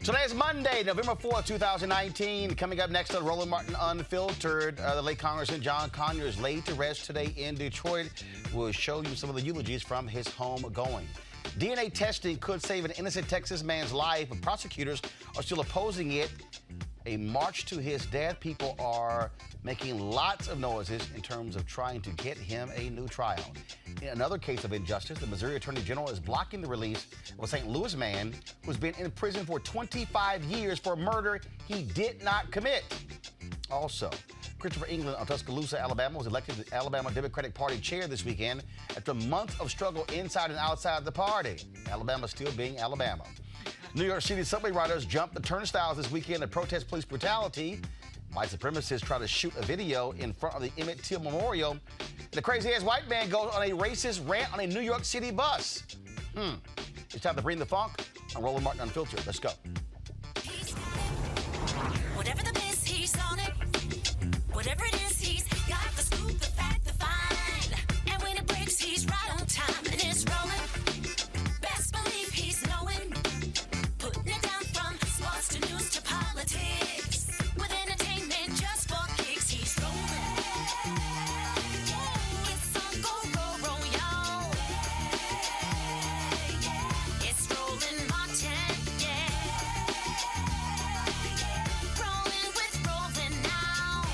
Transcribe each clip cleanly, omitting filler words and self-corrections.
Today is Monday, November 4th, 2019. Coming up next on Roland Martin Unfiltered, the late Congressman John Conyers laid to rest today in Detroit. We'll show you some of the eulogies from his home going. DNA testing could save an innocent Texas man's life, but prosecutors are still opposing it. A march to his death. People are making lots of noises in terms of trying to get him a new trial. In another case of injustice, the Missouri Attorney General is blocking the release of a St. Louis man who's been in prison for 25 years for murder he did not commit. Also, Christopher England of Tuscaloosa, Alabama, was elected the Alabama Democratic Party chair this weekend after months of struggle inside and outside the party. Alabama still being Alabama. New York City subway riders jumped the turnstiles this weekend to protest police brutality. White supremacists try to shoot a video in front of the Emmett Till Memorial. And the crazy-ass white man goes on a racist rant on a New York City bus. It's time to bring the funk on Roland Martin Unfiltered. Let's go. Whatever the miss, he's on it. Whatever it is, he's got the scoop, the fact, the find. And when it breaks, he's right on time. And it's rolling. Best believe he's knowing. Putting it down from sports to news to politics. With entertainment just for kicks, he's rolling. It's on go, roll, y'all. It's Roland Martin, yeah. Rolling with Roland now.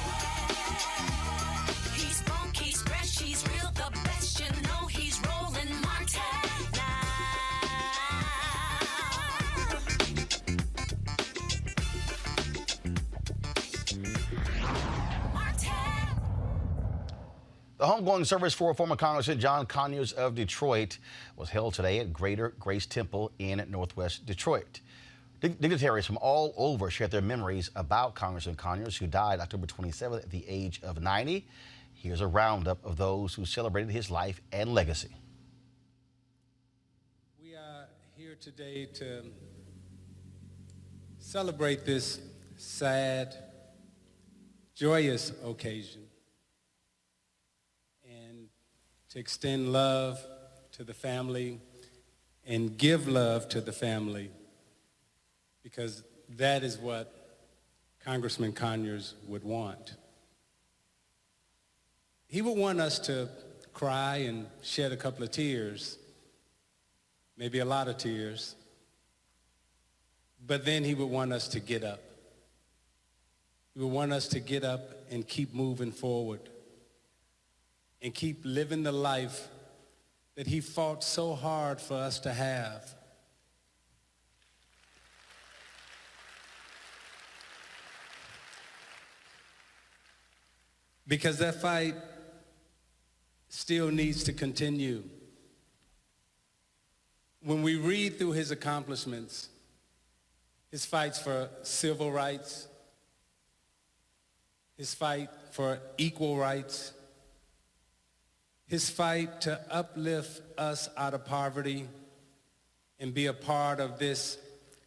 He's funk, he's fresh, he's real, the best, you know he's Roland Martin now. The homegoing service for former Congressman John Conyers of Detroit was held today at Greater Grace Temple in Northwest Detroit. Dignitaries from all over shared their memories about Congressman Conyers, who died October 27th at the age of 90. Here's a roundup of those who celebrated his life and legacy. We are here today to celebrate this sad, joyous occasion and to extend love to the family and give love to the family, because that is what Congressman Conyers would want. He would want us to cry and shed a couple of tears, maybe a lot of tears, but then he would want us to get up. He would want us to get up and keep moving forward and keep living the life that he fought so hard for us to have. Because that fight still needs to continue. When we read through his accomplishments, his fights for civil rights, his fight for equal rights, his fight to uplift us out of poverty and be a part of this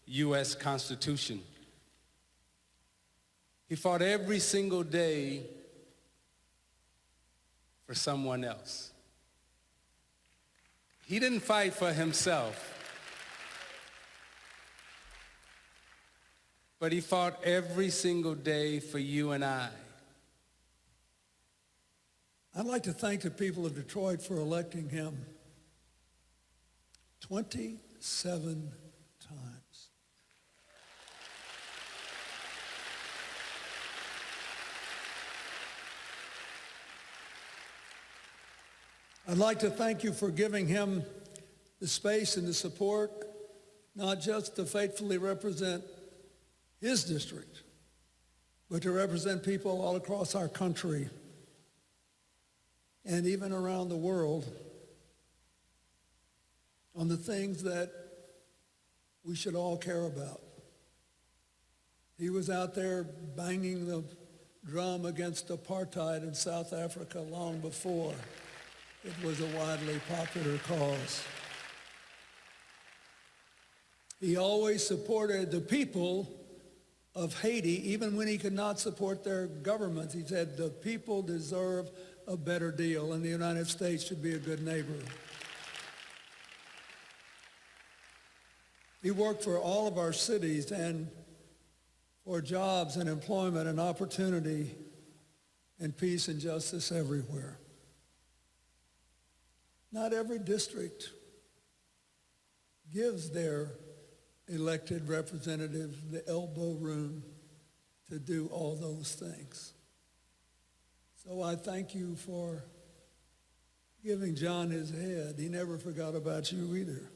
U.S. Constitution. He fought every single day for someone else. He didn't fight for himself, but he fought every single day for you and I. I'd like to thank the people of Detroit for electing him 27 times. I'd like to thank you for giving him the space and the support, not just to faithfully represent his district, but to represent people all across our country and even around the world on the things that we should all care about. He was out there banging the drum against apartheid in South Africa long before it was a widely popular cause. He always supported the people of Haiti, even when he could not support their government. He said the people deserve a better deal, and the United States should be a good neighbor. He worked for all of our cities and for jobs and employment and opportunity and peace and justice everywhere. Not every district gives their elected representatives the elbow room to do all those things. So I thank you for giving John his head. He never forgot about you either.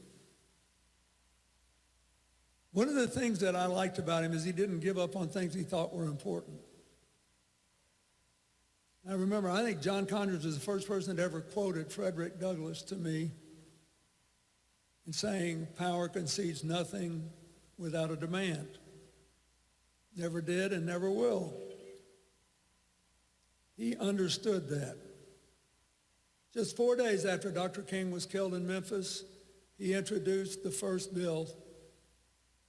One of the things that I liked about him is he didn't give up on things he thought were important. I remember, I think John Conyers was the first person that ever quoted Frederick Douglass to me in saying, "Power concedes nothing without a demand." Never did and never will. He understood that. Just 4 days after Dr. King was killed in Memphis, he introduced the first bill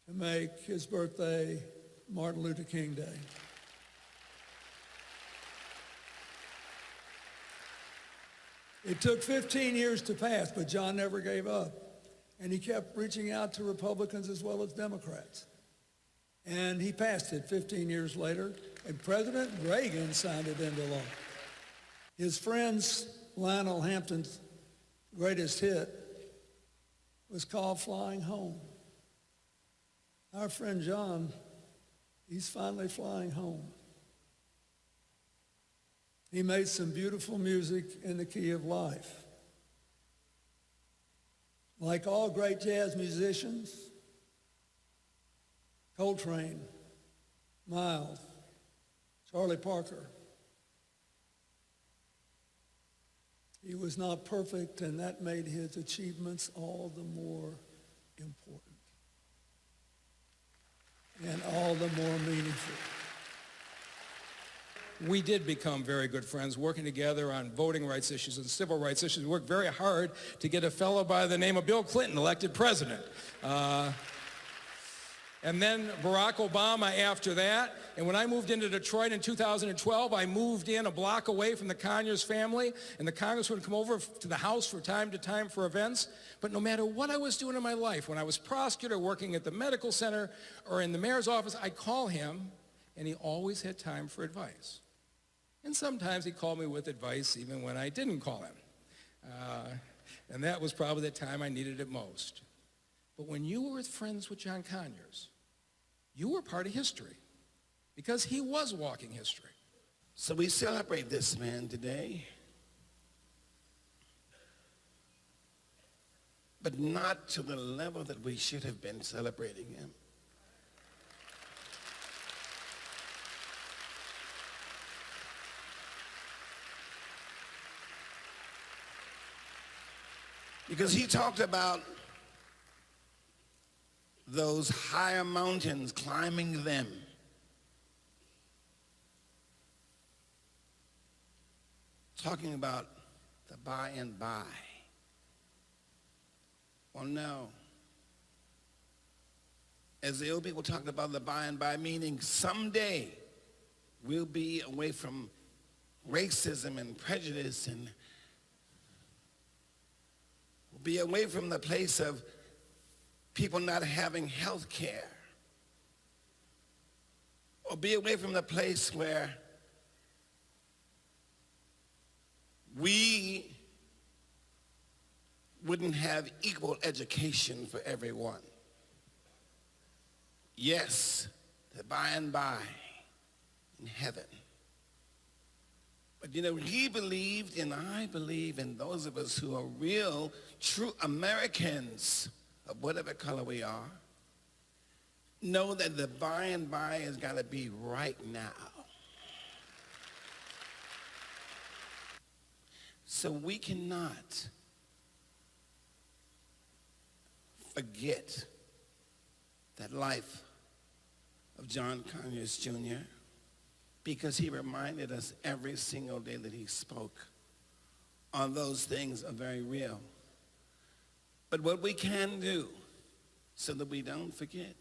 to make his birthday Martin Luther King Day. It took 15 years to pass, but John never gave up. And he kept reaching out to Republicans as well as Democrats. And he passed it 15 years later, and President Reagan signed it into law. His friends, Lionel Hampton's greatest hit was called "Flying Home." Our friend John, he's finally flying home. He made some beautiful music in the key of life. Like all great jazz musicians, Coltrane, Miles, Charlie Parker, he was not perfect, and that made his achievements all the more important and all the more meaningful. We did become very good friends, working together on voting rights issues and civil rights issues. We worked very hard to get a fellow by the name of Bill Clinton elected president. And then Barack Obama after that. And when I moved into Detroit in 2012, I moved in a block away from the Conyers family, and the congressman would come over to the house from time to time for events. But no matter what I was doing in my life, when I was prosecutor, working at the medical center, or in the mayor's office, I'd call him, and he always had time for advice. And sometimes he called me with advice even when I didn't call him. And that was probably the time I needed it most. But when you were friends with John Conyers, you were part of history because he was walking history. So we celebrate this man today, but not to the level that we should have been celebrating him. Because he talked about those higher mountains, climbing them. Talking about the by and by. Well, no. As the old people talked about the by and by, meaning someday we'll be away from racism and prejudice, and we'll be away from the place of people not having health care, or be away from the place where we wouldn't have equal education for everyone. Yes, the by and by in heaven. But you know, he believed, and I believe, in those of us who are real, true Americans of whatever color we are, know that the by and by has got to be right now. So we cannot forget that life of John Conyers Jr., because he reminded us every single day that he spoke on those things are very real. But what we can do so that we don't forget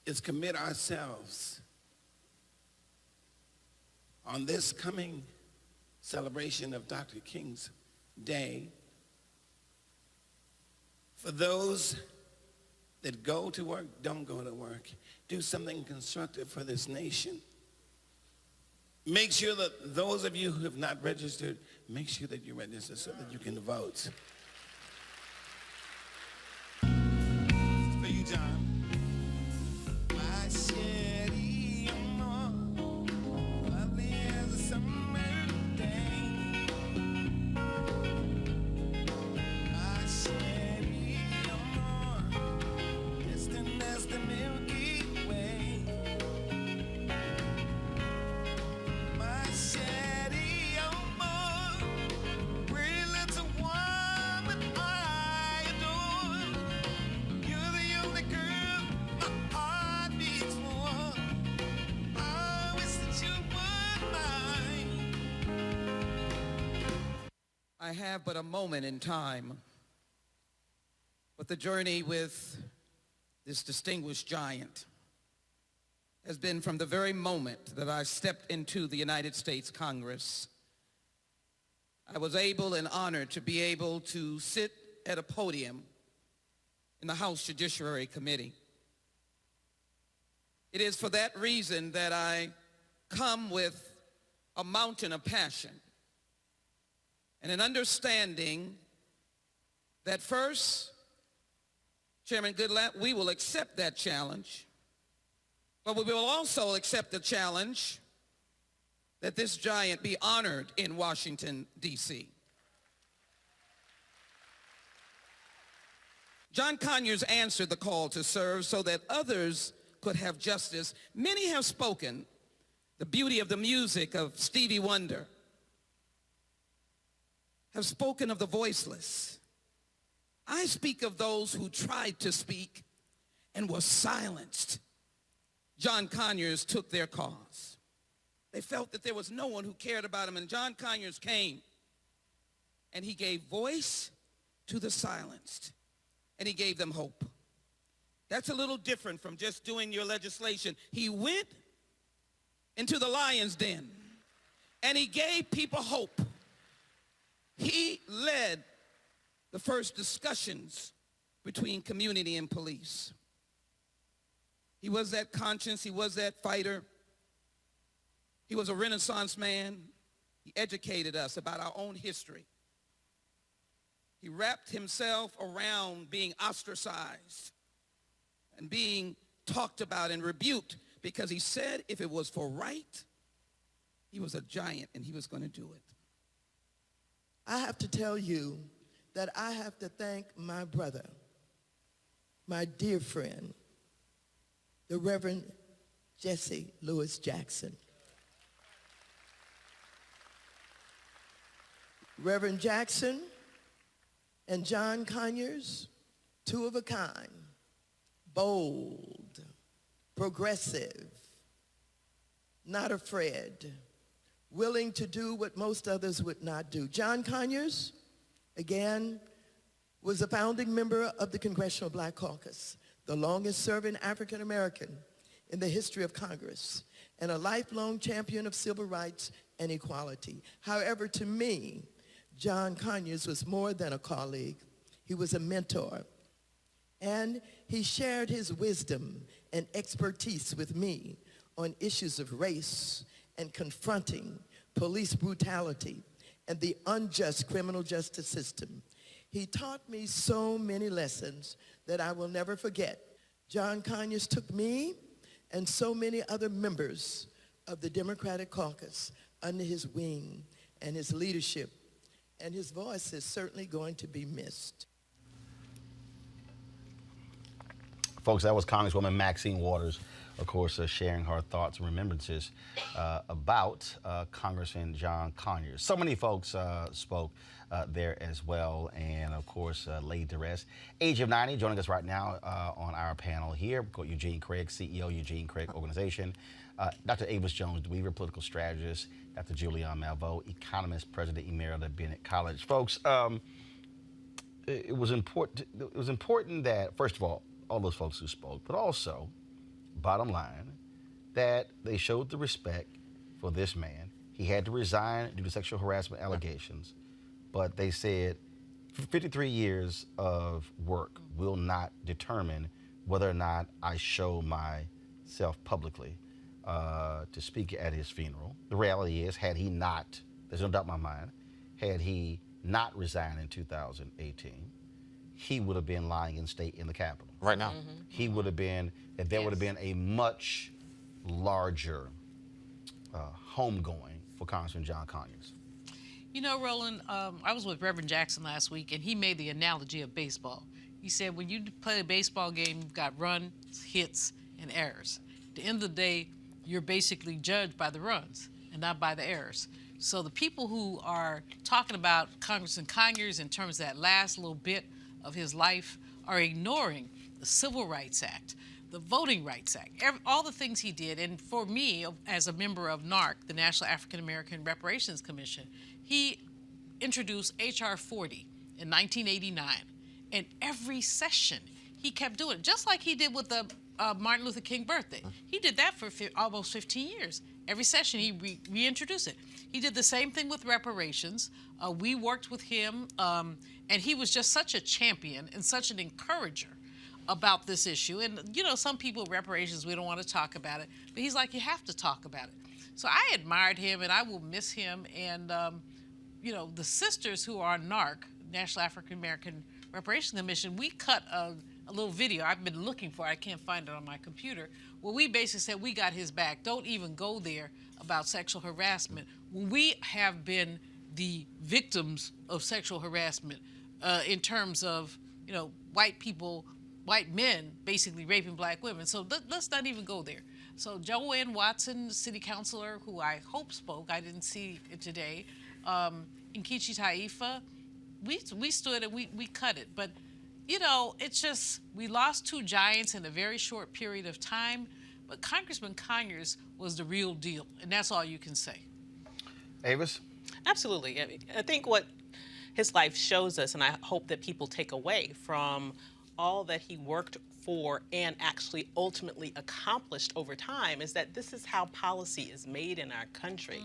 is commit ourselves on this coming celebration of Dr. King's Day for those that go to work, don't go to work. Do something constructive for this nation. Make sure that those of you who have not registered, make sure that you register so that you can vote. For you, John. My city, lovely as a summer day. My city, distant as the Milky Way. My city, pretty little woman I adore. You're the only girl my heart beats for. I wish that you were mine. I have but a moment in time, but the journey with this distinguished giant has been from the very moment that I stepped into the United States Congress. I was able and honored to be able to sit at a podium in the House Judiciary Committee. It is for that reason that I come with a mountain of passion and an understanding that first, Chairman Goodlatte, we will accept that challenge, but we will also accept the challenge that this giant be honored in Washington, D.C. John Conyers answered the call to serve so that others could have justice. Many have spoken the beauty of the music of Stevie Wonder, have spoken of the voiceless. I speak of those who tried to speak and were silenced. John Conyers took their cause. They felt that there was no one who cared about them, and John Conyers came and he gave voice to the silenced, and he gave them hope. That's a little different from just doing your legislation. He went into the lion's den and he gave people hope. He led the first discussions between community and police. He was that conscience, he was that fighter. He was a Renaissance man. He educated us about our own history. He wrapped himself around being ostracized and being talked about and rebuked because he said if it was for right, he was a giant and he was going to do it. I have to tell you that I have to thank my brother, my dear friend, the Reverend Jesse Louis Jackson. Reverend Jackson and John Conyers, two of a kind, bold, progressive, not afraid, willing to do what most others would not do. John Conyers, again, was a founding member of the Congressional Black Caucus, the longest serving African American in the history of Congress, and a lifelong champion of civil rights and equality. However, to me, John Conyers was more than a colleague. He was a mentor. And he shared his wisdom and expertise with me on issues of race and confronting police brutality and the unjust criminal justice system. He taught me so many lessons that I will never forget. John Conyers took me and so many other members of the Democratic Caucus under his wing and his leadership, and his voice is certainly going to be missed. Folks, that was Congresswoman Maxine Waters, of course, sharing her thoughts and remembrances about Congressman John Conyers. So many folks spoke there as well, and of course, laid to rest. Age of 90, joining us right now on our panel here. We've got Eugene Craig, CEO, Eugene Craig Organization. Dr. Avis Jones-Weaver, political strategist. Dr. Julian Malveaux, economist, president emerita at Bennett College. Folks, it was important that, first of all those folks who spoke, but also, bottom line, that they showed the respect for this man. He had to resign due to sexual harassment allegations, but they said 53 years of work will not determine whether or not I show myself publicly to speak at his funeral. The reality is, had he not, there's no doubt in my mind, had he not resigned in 2018, he would have been lying in state in the Capitol. Right now. He would have been, there would have been a much larger homegoing for Congressman John Conyers. You know, Roland, I was with Reverend Jackson last week, and he made the analogy of baseball. He said, when you play a baseball game, you've got runs, hits, and errors. At the end of the day, you're basically judged by the runs and not by the errors. So the people who are talking about Congressman Conyers in terms of that last little bit of his life are ignoring the Civil Rights Act, the Voting Rights Act, all the things he did. And for me, as a member of NARC, the National African American Reparations Commission, he introduced H.R. 40 in 1989. And every session, he kept doing it, just like he did with the Martin Luther King birthday. He did that for almost 15 years. Every session, he reintroduced it. He did the same thing with reparations. We worked with him, and he was just such a champion and such an encourager about this issue. And, you know, some people, reparations, we don't want to talk about it. But he's like, you have to talk about it. So I admired him, and I will miss him. And, you know, the sisters who are NARC, National African American Reparations Commission, we cut a little video I've been looking for. I can't find it on my computer. Where we basically said, we got his back. Don't even go there about sexual harassment. When we have been the victims of sexual harassment in terms of, you know, white people, white men basically raping black women. So let's not even go there. So Joanne Watson, the city councilor, who I hope spoke, I didn't see it today, Nkechi Taifa, we stood and we cut it. But, you know, it's just, we lost two giants in a very short period of time, but Congressman Conyers was the real deal, and that's all you can say. Avis? Absolutely. I think what his life shows us, and I hope that people take away from all that he worked for and actually ultimately accomplished over time, is that this is how policy is made in our country.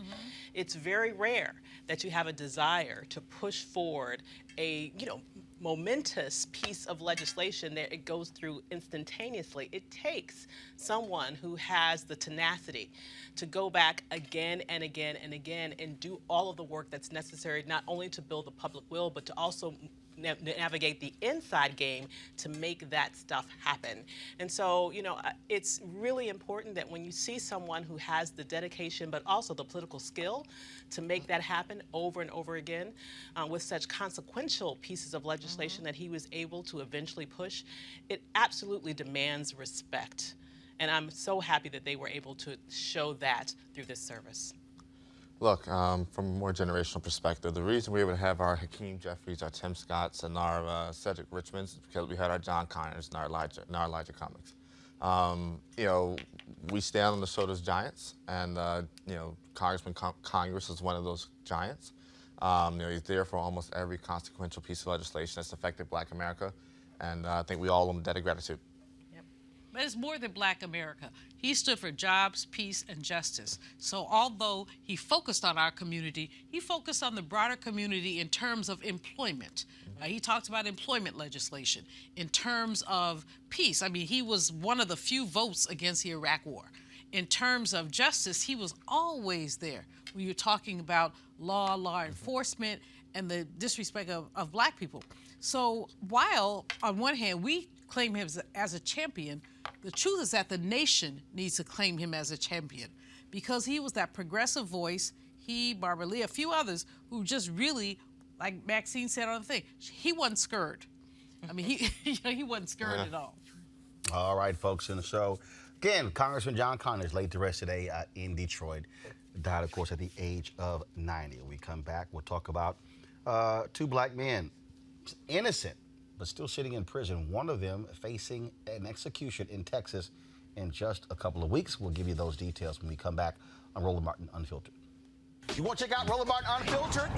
It's very rare that you have a desire to push forward a, you know, momentous piece of legislation that it goes through instantaneously. It takes someone who has the tenacity to go back again and again and again and do all of the work that's necessary, not only to build the public will, but to also navigate the inside game to make that stuff happen. And so, you know, it's really important that when you see someone who has the dedication but also the political skill to make that happen over and over again with such consequential pieces of legislation that he was able to eventually push, it absolutely demands respect. And I'm so happy that they were able to show that through this service. Look, from a more generational perspective, the reason we were able to have our Hakeem Jeffries, our Tim Scotts, and our Cedric Richmonds is because we had our John Conyers and our Elijah Cummings. You know, we stand on the shoulders of giants, and you know, Congressman Conyers is one of those giants. You know, he's there for almost every consequential piece of legislation that's affected Black America, and I think we all owe him a debt of gratitude. But it's more than Black America. He stood for jobs, peace, and justice. So although he focused on our community, he focused on the broader community in terms of employment. He talked about employment legislation. In terms of peace, I mean, he was one of the few votes against the Iraq War. In terms of justice, he was always there when you're talking about law enforcement, and the disrespect of Black people. So while, on one hand, we claim him as a champion, the truth is that the nation needs to claim him as a champion, because he was that progressive voice, he, Barbara Lee, a few others, who just really, like Maxine said on the thing, he wasn't scared. I mean, he wasn't scared at all. All right, folks, in the show. Again, Congressman John Conyers laid to rest today in Detroit. Died, of course, at the age of 90. When we come back, we'll talk about two Black men, innocent, but still sitting in prison. One of them facing an execution in Texas in just a couple of weeks. We'll give you those details when we come back on Roland Martin Unfiltered. You want to check out Roland Martin Unfiltered?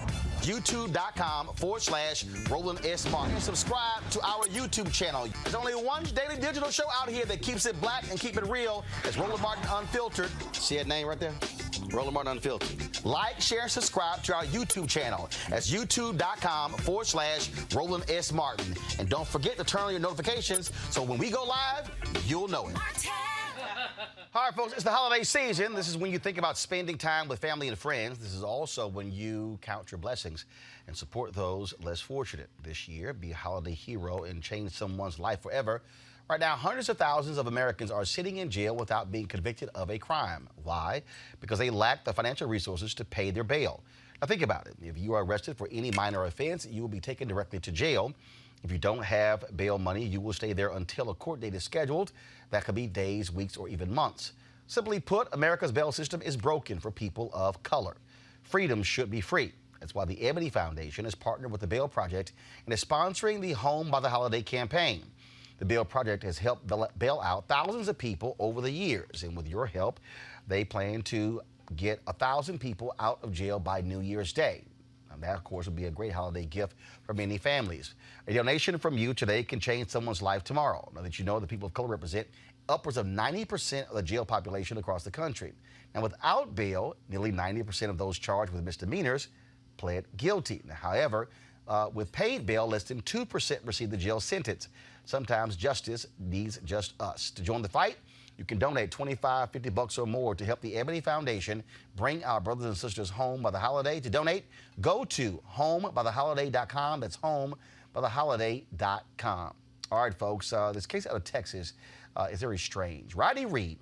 YouTube.com/Roland S. Martin. And subscribe to our YouTube channel. There's only one daily digital show out here that keeps it black and keep it real. It's Roland Martin Unfiltered. See that name right there? Roland Martin Unfiltered. Like, share, and subscribe to our YouTube channel. That's youtube.com/Roland S. Martin. And don't forget to turn on your notifications so when we go live, you'll know it. All right, folks, it's the holiday season. This is when you think about spending time with family and friends. This is also when you count your blessings and support those less fortunate. This year, be a holiday hero and change someone's life forever. Right now, hundreds of thousands of Americans are sitting in jail without being convicted of a crime. Why? Because they lack the financial resources to pay their bail. Now, think about it. If you are arrested for any minor offense, you will be taken directly to jail. If you don't have bail money, you will stay there until a court date is scheduled. That could be days, weeks, or even months. Simply put, America's bail system is broken for people of color. Freedom should be free. That's why the Ebony Foundation has partnered with the Bail Project and is sponsoring the Home by the Holiday campaign. The Bail Project has helped bail out thousands of people over the years, and with your help, they plan to get 1,000 people out of jail by New Year's Day. And that, of course, will be a great holiday gift for many families. A donation from you today can change someone's life tomorrow. Now that you know the people of color represent upwards of 90% of the jail population across the country. Now, without bail, nearly 90% of those charged with misdemeanors pled guilty. Now, however, with paid bail, less than 2% receive the jail sentence. Sometimes justice needs just us. To join the fight, you can donate $25, $50 or more to help the Ebony Foundation bring our brothers and sisters home by the holiday. To donate, go to homebytheholiday.com. That's homebytheholiday.com. All right, folks, this case out of Texas is very strange. Rodney Reed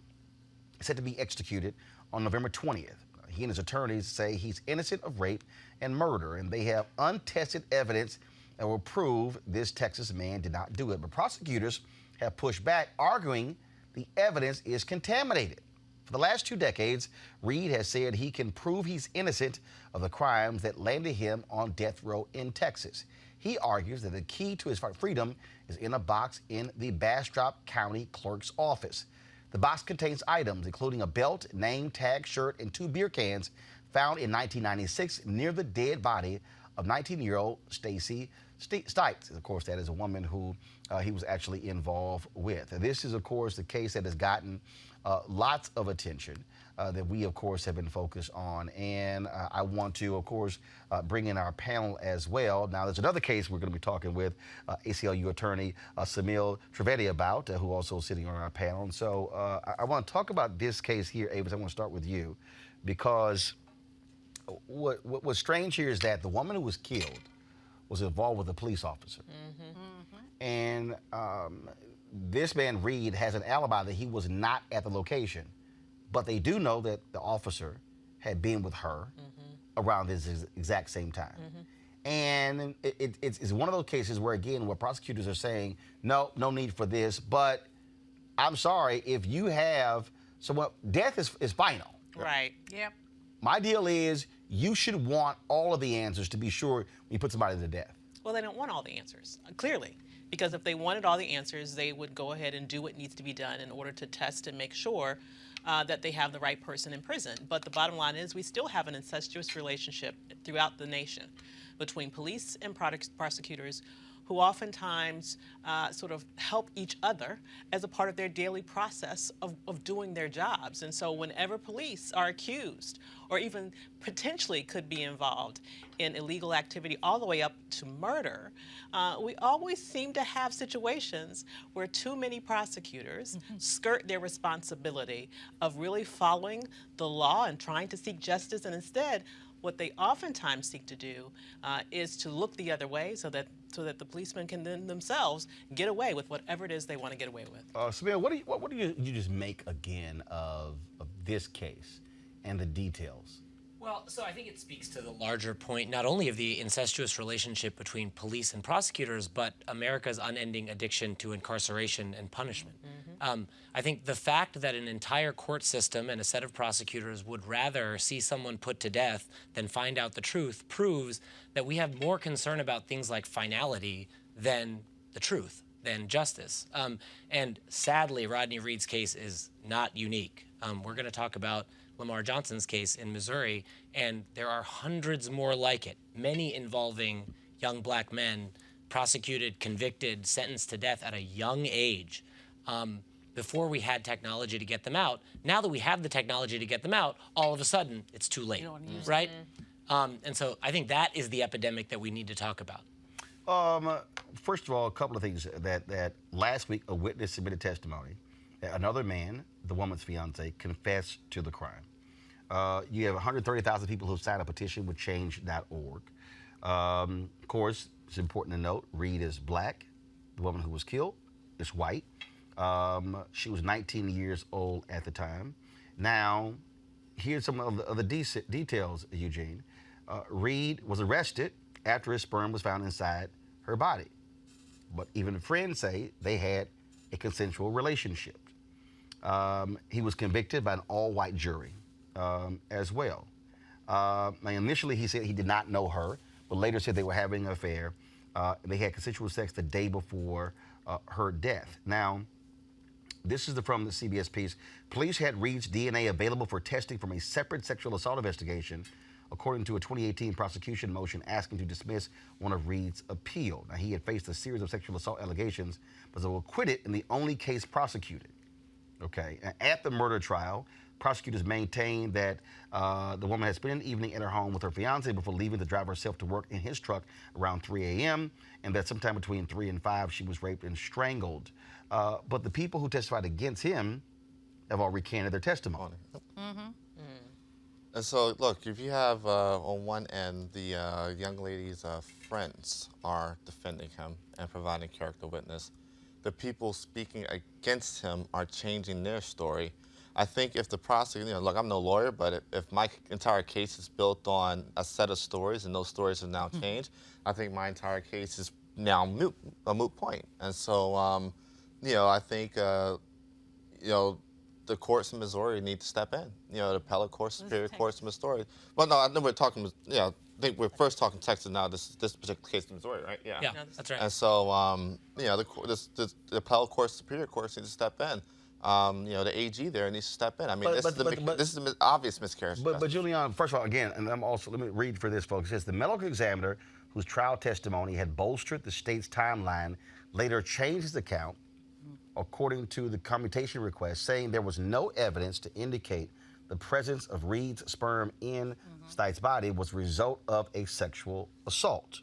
is set to be executed on November 20th. He and his attorneys say he's innocent of rape and murder, and they have untested evidence that will prove this Texas man did not do it. But prosecutors have pushed back, arguing the evidence is contaminated. For the last 2 decades, Reed has said he can prove he's innocent of the crimes that landed him on death row in Texas. He argues that the key to his freedom is in a box in the Bastrop County Clerk's office. The box contains items including a belt, name tag, shirt, and 2 beer cans found in 1996 near the dead body of 19-year-old Stacy Stites. Of course, that is a woman who he was actually involved with. This is, of course, the case that has gotten lots of attention that we, of course, have been focused on. And I want to, of course, bring in our panel as well. Now, there's another case we're going to be talking with ACLU attorney Samil Trivedi about, who also is sitting on our panel. And so I want to talk about this case here, Avis. I want to start with you, because what's strange here is that the woman who was killed was involved with a police officer. And this man, Reed, has an alibi that he was not at the location. But they do know that the officer had been with her around this exact same time. And it's one of those cases where, again, where prosecutors are saying, no need for this. But I'm sorry, if you have someone, death is final. Right. Yep. My deal is you should want all of the answers to be sure when you put somebody to death. Well, they don't want all the answers, clearly. Because if they wanted all the answers, they would go ahead and do what needs to be done in order to test and make sure that they have the right person in prison. But the bottom line is we still have an incestuous relationship throughout the nation between police and prosecutors, who oftentimes sort of help each other as a part of their daily process of doing their jobs. And so whenever police are accused or even potentially could be involved in illegal activity all the way up to murder, we always seem to have situations where too many prosecutors skirt their responsibility of really following the law and trying to seek justice, and instead what they oftentimes seek to do is to look the other way so that the policemen can then themselves get away with whatever it is they want to get away with. Samir, what do you just make again of this case and the details? Well, so I think it speaks to the larger point, not only of the incestuous relationship between police and prosecutors, but America's unending addiction to incarceration and punishment. I think the fact that an entire court system and a set of prosecutors would rather see someone put to death than find out the truth proves that we have more concern about things like finality than the truth, than justice. And sadly, Rodney Reed's case is not unique. We're going to talk about Lamar Johnson's case in Missouri, and there are hundreds more like it, many involving young black men prosecuted, convicted, sentenced to death at a young age. before we had technology to get them out. Now that we have the technology to get them out, all of a sudden it's too late, right? And so I think that is the epidemic that we need to talk about. First of all, a couple of things. That last week, a witness submitted testimony that another man, the woman's fiance, confessed to the crime. You have 130,000 people who signed a petition with change.org. Of course, it's important to note, Reed is black. The woman who was killed is white. She was 19 years old at the time. Now, here's some of the details, Eugene. Reed was arrested after his sperm was found inside her body. But even friends say they had a consensual relationship. He was convicted by an all-white jury as well. Now, initially, he said he did not know her, but later said they were having an affair. They had consensual sex the day before her death. Now, this is from the CBS piece. Police had Reed's DNA available for testing from a separate sexual assault investigation, according to a 2018 prosecution motion asking to dismiss one of Reed's appeal. Now, he had faced a series of sexual assault allegations, but was acquitted in the only case prosecuted. Okay, and at the murder trial, prosecutors maintained that the woman had spent an evening at her home with her fiance before leaving to drive herself to work in his truck around 3 a.m., and that sometime between 3 and 5, she was raped and strangled. But the people who testified against him have all recanted their testimony. And so, look, if you have on one end the young lady's friends are defending him and providing character witness, the people speaking against him are changing their story. I think if the prosecutor, look, I'm no lawyer, but if my entire case is built on a set of stories and those stories have now changed, I think my entire case is now a moot point. And so, I think, the courts in Missouri need to step in. The appellate courts, superior courts in Missouri. Well, no, I know we're talking, I think we're first talking Texas now, this particular case in Missouri, right? Yeah, that's right. And so, the appellate courts, superior courts need to step in. The AG there needs to step in. I mean, this is the obvious miscarriage. But Julian, first of all, again, and let me read for this, folks. It says the medical examiner, whose trial testimony had bolstered the state's timeline, later changed his account, according to the commutation request, saying there was no evidence to indicate the presence of Reed's sperm in Stites' body was a result of a sexual assault.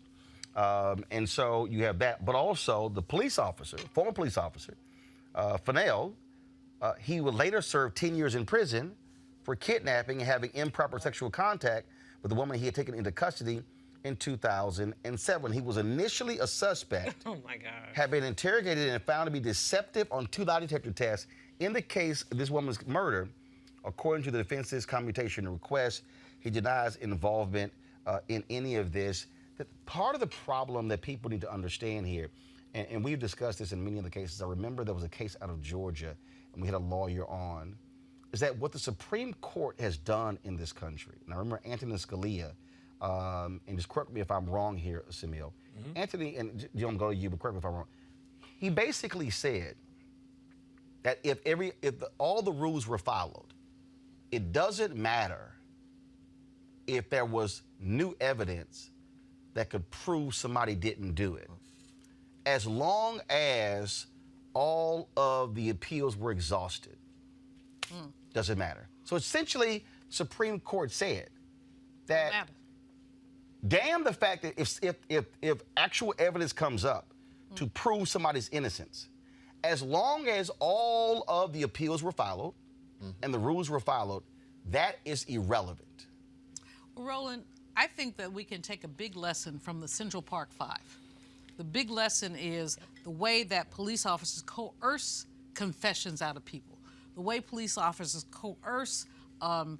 And so you have that. But also the police officer, former police officer, Fennell, he would later serve 10 years in prison for kidnapping and having improper sexual contact with the woman he had taken into custody in 2007. He was initially a suspect. Oh my God. Had been interrogated and found to be deceptive on 2 lie detector tests in the case of this woman's murder. According to the defense's commutation request, he denies involvement in any of this. Part of the problem that people need to understand here, and we've discussed this in many of the cases. I remember there was a case out of Georgia, and we had a lawyer on, is that what the Supreme Court has done in this country, and I remember Anthony Scalia, and just correct me if I'm wrong here, Samil. Anthony, and Jim, I'm going to go to you, but correct me if I'm wrong. He basically said that if all the rules were followed, it doesn't matter if there was new evidence that could prove somebody didn't do it, as long as all of the appeals were exhausted. Doesn't matter. So essentially, Supreme Court said that damn the fact that if actual evidence comes up to prove somebody's innocence, as long as all of the appeals were followed and the rules were followed, that is irrelevant. Roland, I think that we can take a big lesson from the Central Park Five. The big lesson is the way that police officers coerce confessions out of people, the way police officers coerce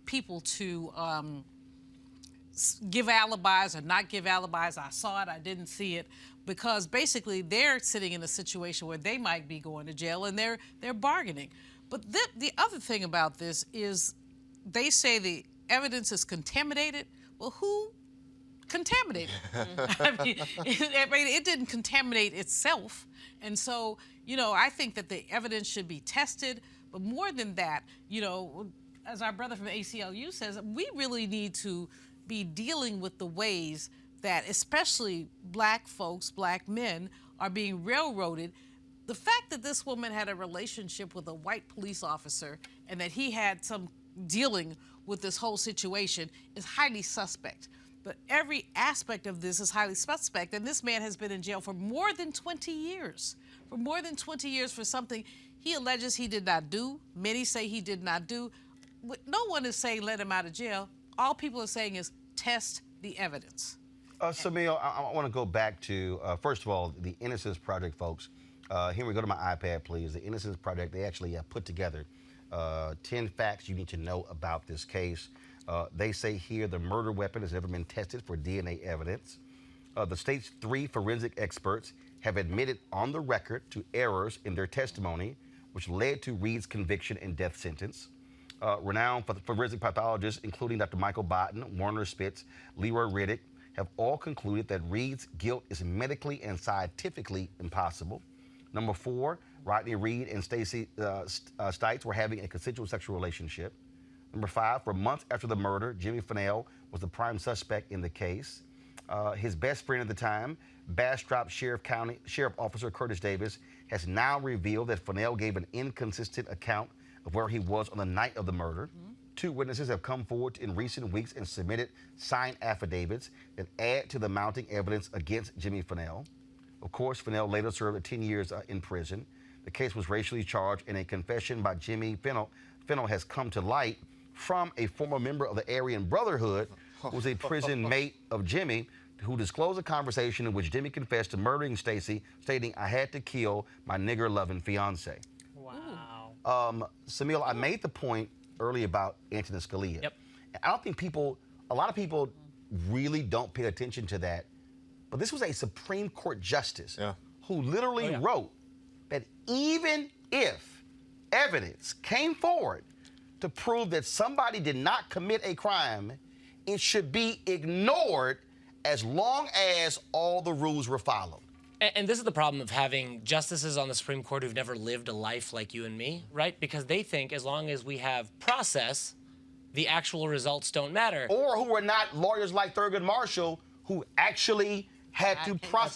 people to give alibis or not give alibis. I saw it, I didn't see it, because basically they're sitting in a situation where they might be going to jail and they're bargaining. But the other thing about this is they say the evidence is contaminated. Well, who contaminated it? I mean, it didn't contaminate itself. And so, I think that the evidence should be tested. But more than that, as our brother from ACLU says, we really need to be dealing with the ways that especially black folks, black men, are being railroaded The fact that this woman had a relationship with a white police officer and that he had some dealing with this whole situation is highly suspect. But every aspect of this is highly suspect, and this man has been in jail for more than 20 years. For more than 20 years for something he alleges he did not do. Many say he did not do. No one is saying let him out of jail. All people are saying is test the evidence. Samil, I want to go back to, first of all, the Innocence Project, folks. Henry, go to my iPad, please. The Innocence Project, they actually put together 10 facts you need to know about this case. They say here the murder weapon has never been tested for DNA evidence. The state's 3 forensic experts have admitted on the record to errors in their testimony, which led to Reed's conviction and death sentence. Renowned forensic pathologists, including Dr. Michael Botten, Warner Spitz, Leroy Riddick, have all concluded that Reed's guilt is medically and scientifically impossible. Number 4, Rodney Reed and Stacey Stites were having a consensual sexual relationship. Number 5, for months after the murder, Jimmy Fennell was the prime suspect in the case. His best friend at the time, Bastrop Sheriff Officer Curtis Davis, has now revealed that Fennell gave an inconsistent account of where he was on the night of the murder. 2 witnesses have come forward in recent weeks and submitted signed affidavits that add to the mounting evidence against Jimmy Fennell. Of course, Fennell later served 10 years in prison. The case was racially charged, and a confession by Jimmy Fennell has come to light from a former member of the Aryan Brotherhood, who was a prison mate of Jimmy, who disclosed a conversation in which Jimmy confessed to murdering Stacey, stating, "I had to kill my nigger-loving fiance." Wow. Samil, I made the point earlier about Antonin Scalia. Yep. I don't think a lot of people really don't pay attention to that, but this was a Supreme Court justice who literally wrote that even if evidence came forward to prove that somebody did not commit a crime, it should be ignored as long as all the rules were followed. And this is the problem of having justices on the Supreme Court who've never lived a life like you and me, right? Because they think as long as we have process, the actual results don't matter. Or who are not lawyers like Thurgood Marshall, who actually had to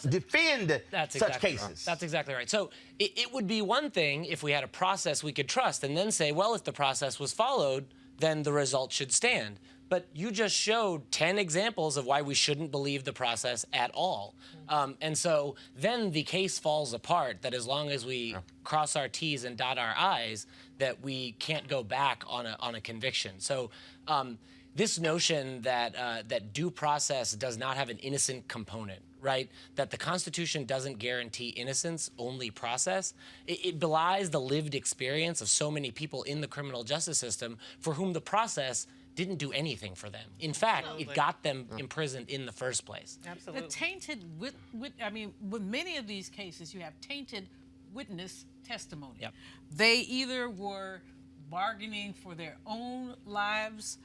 defend such cases. That's exactly right. So it would be one thing if we had a process we could trust and then say, well, if the process was followed, then the result should stand. But you just showed 10 examples of why we shouldn't believe the process at all. And so then the case falls apart, that as long as we cross our T's and dot our I's, that we can't go back on a conviction. So this notion that due process does not have an innocent component, right? That the Constitution doesn't guarantee innocence, only process. It belies the lived experience of so many people in the criminal justice system for whom the process didn't do anything for them. In fact, it got them imprisoned in the first place. Absolutely. The tainted, with many of these cases, you have tainted witness testimony. Yep. They either were bargaining for their own lives,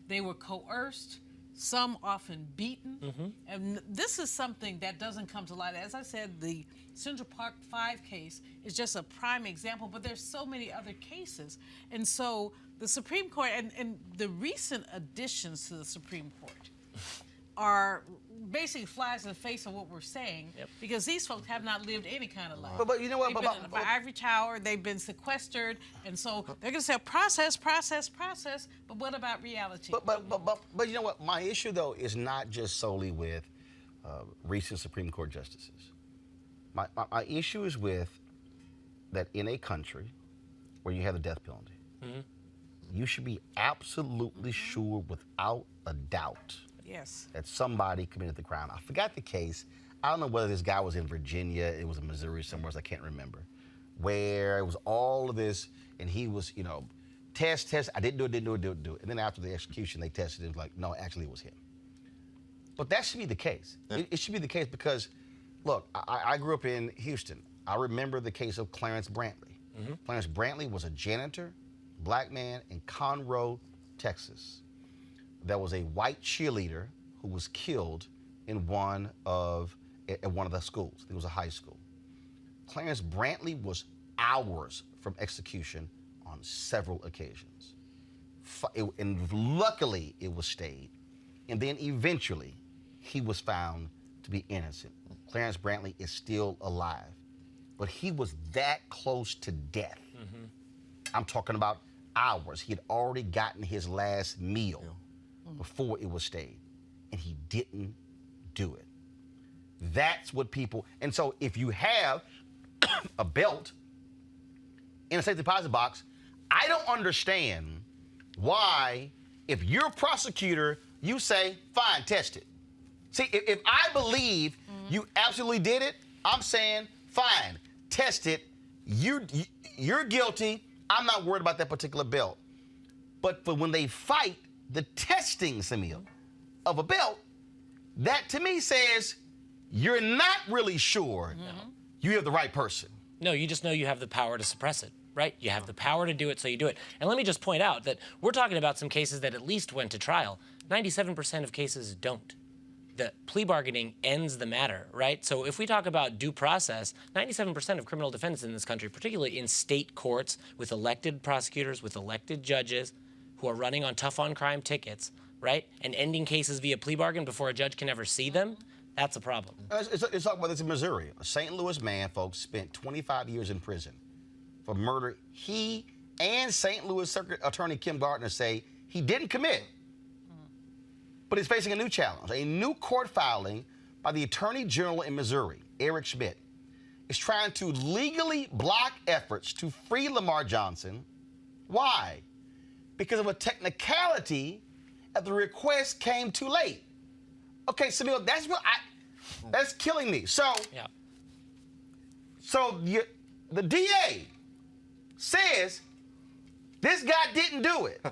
they were coerced, some often beaten. And this is something that doesn't come to light. As I said, the Central Park 5 case is just a prime example, but there's so many other cases. And so the Supreme Court and the recent additions to the Supreme Court are basically flies in the face of what we're saying, because these folks have not lived any kind of life. But you know what? They've been in the ivory tower, they've been sequestered, and so they're going to say process, but what about reality? But you know what? My issue, though, is not just solely with recent Supreme Court justices. My issue is with that in a country where you have the death penalty, you should be absolutely sure without a doubt that somebody committed the crime. I forgot the case. I don't know whether this guy was in Virginia, it was in Missouri somewhere, I can't remember, where it was all of this, and he was, test, I didn't do it. And then after the execution, they tested it, was like, no, actually it was him. But that should be the case. It should be the case because, look, I grew up in Houston. I remember the case of Clarence Brantley. Clarence Brantley was a janitor, black man in Conroe, Texas. There was a white cheerleader who was killed in one of the schools. It was a high school. Clarence Brantley was hours from execution on several occasions. And luckily it was stayed. And then eventually he was found to be innocent. Clarence Brantley is still alive. but he was that close to death. I'm talking about hours. He had already gotten his last meal before it was stayed, and he didn't do it. That's what people, and so if you have a belt in a safe deposit box, I don't understand why, if you're a prosecutor, you say, fine, test it. See, if I believe you absolutely did it, I'm saying, fine, test it. You're guilty. I'm not worried about that particular belt. But for when they fight the testing, Samil, of a belt, that to me says you're not really sure you have the right person. No, you just know you have the power to suppress it, right? You have the power to do it, so you do it. And let me just point out that we're talking about some cases that at least went to trial. 97% of cases don't. The plea bargaining ends the matter, right? So if we talk about due process, 97% of criminal defendants in this country, particularly in state courts with elected prosecutors, with elected judges who are running on tough on crime tickets, right? And ending cases via plea bargain before a judge can ever see them, that's a problem. Let's talk about this in Missouri. A St. Louis man, folks, spent 25 years in prison for murder he and St. Louis Circuit Attorney Kim Gardner say he didn't commit. But he's facing a new challenge. A new court filing by the Attorney General in Missouri, Eric Schmidt, is trying to legally block efforts to free Lamar Johnson. Why? Because of a technicality that the request came too late. Okay, Samil, that's killing me. So the DA says this guy didn't do it.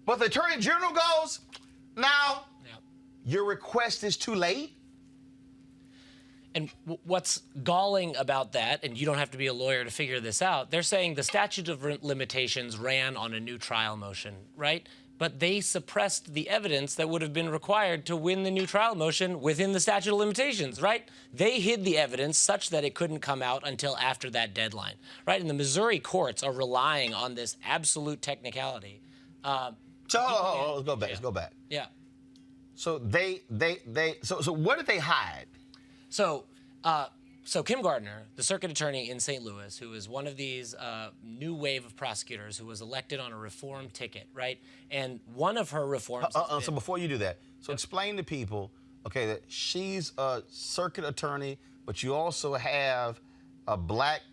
But the Attorney General goes, now, your request is too late? And what's galling about that, and you don't have to be a lawyer to figure this out, they're saying the statute of limitations ran on a new trial motion, right? But they suppressed the evidence that would have been required to win the new trial motion within the statute of limitations, right? They hid the evidence such that it couldn't come out until after that deadline, right? And the Missouri courts are relying on this absolute technicality. Let's go back. Let's go back. Yeah. So so what did they hide? So Kim Gardner, the circuit attorney in St. Louis, who is one of these new wave of prosecutors who was elected on a reform ticket, right? And one of her reforms. So before you do that, explain to people, okay, that she's a circuit attorney, but you also have a black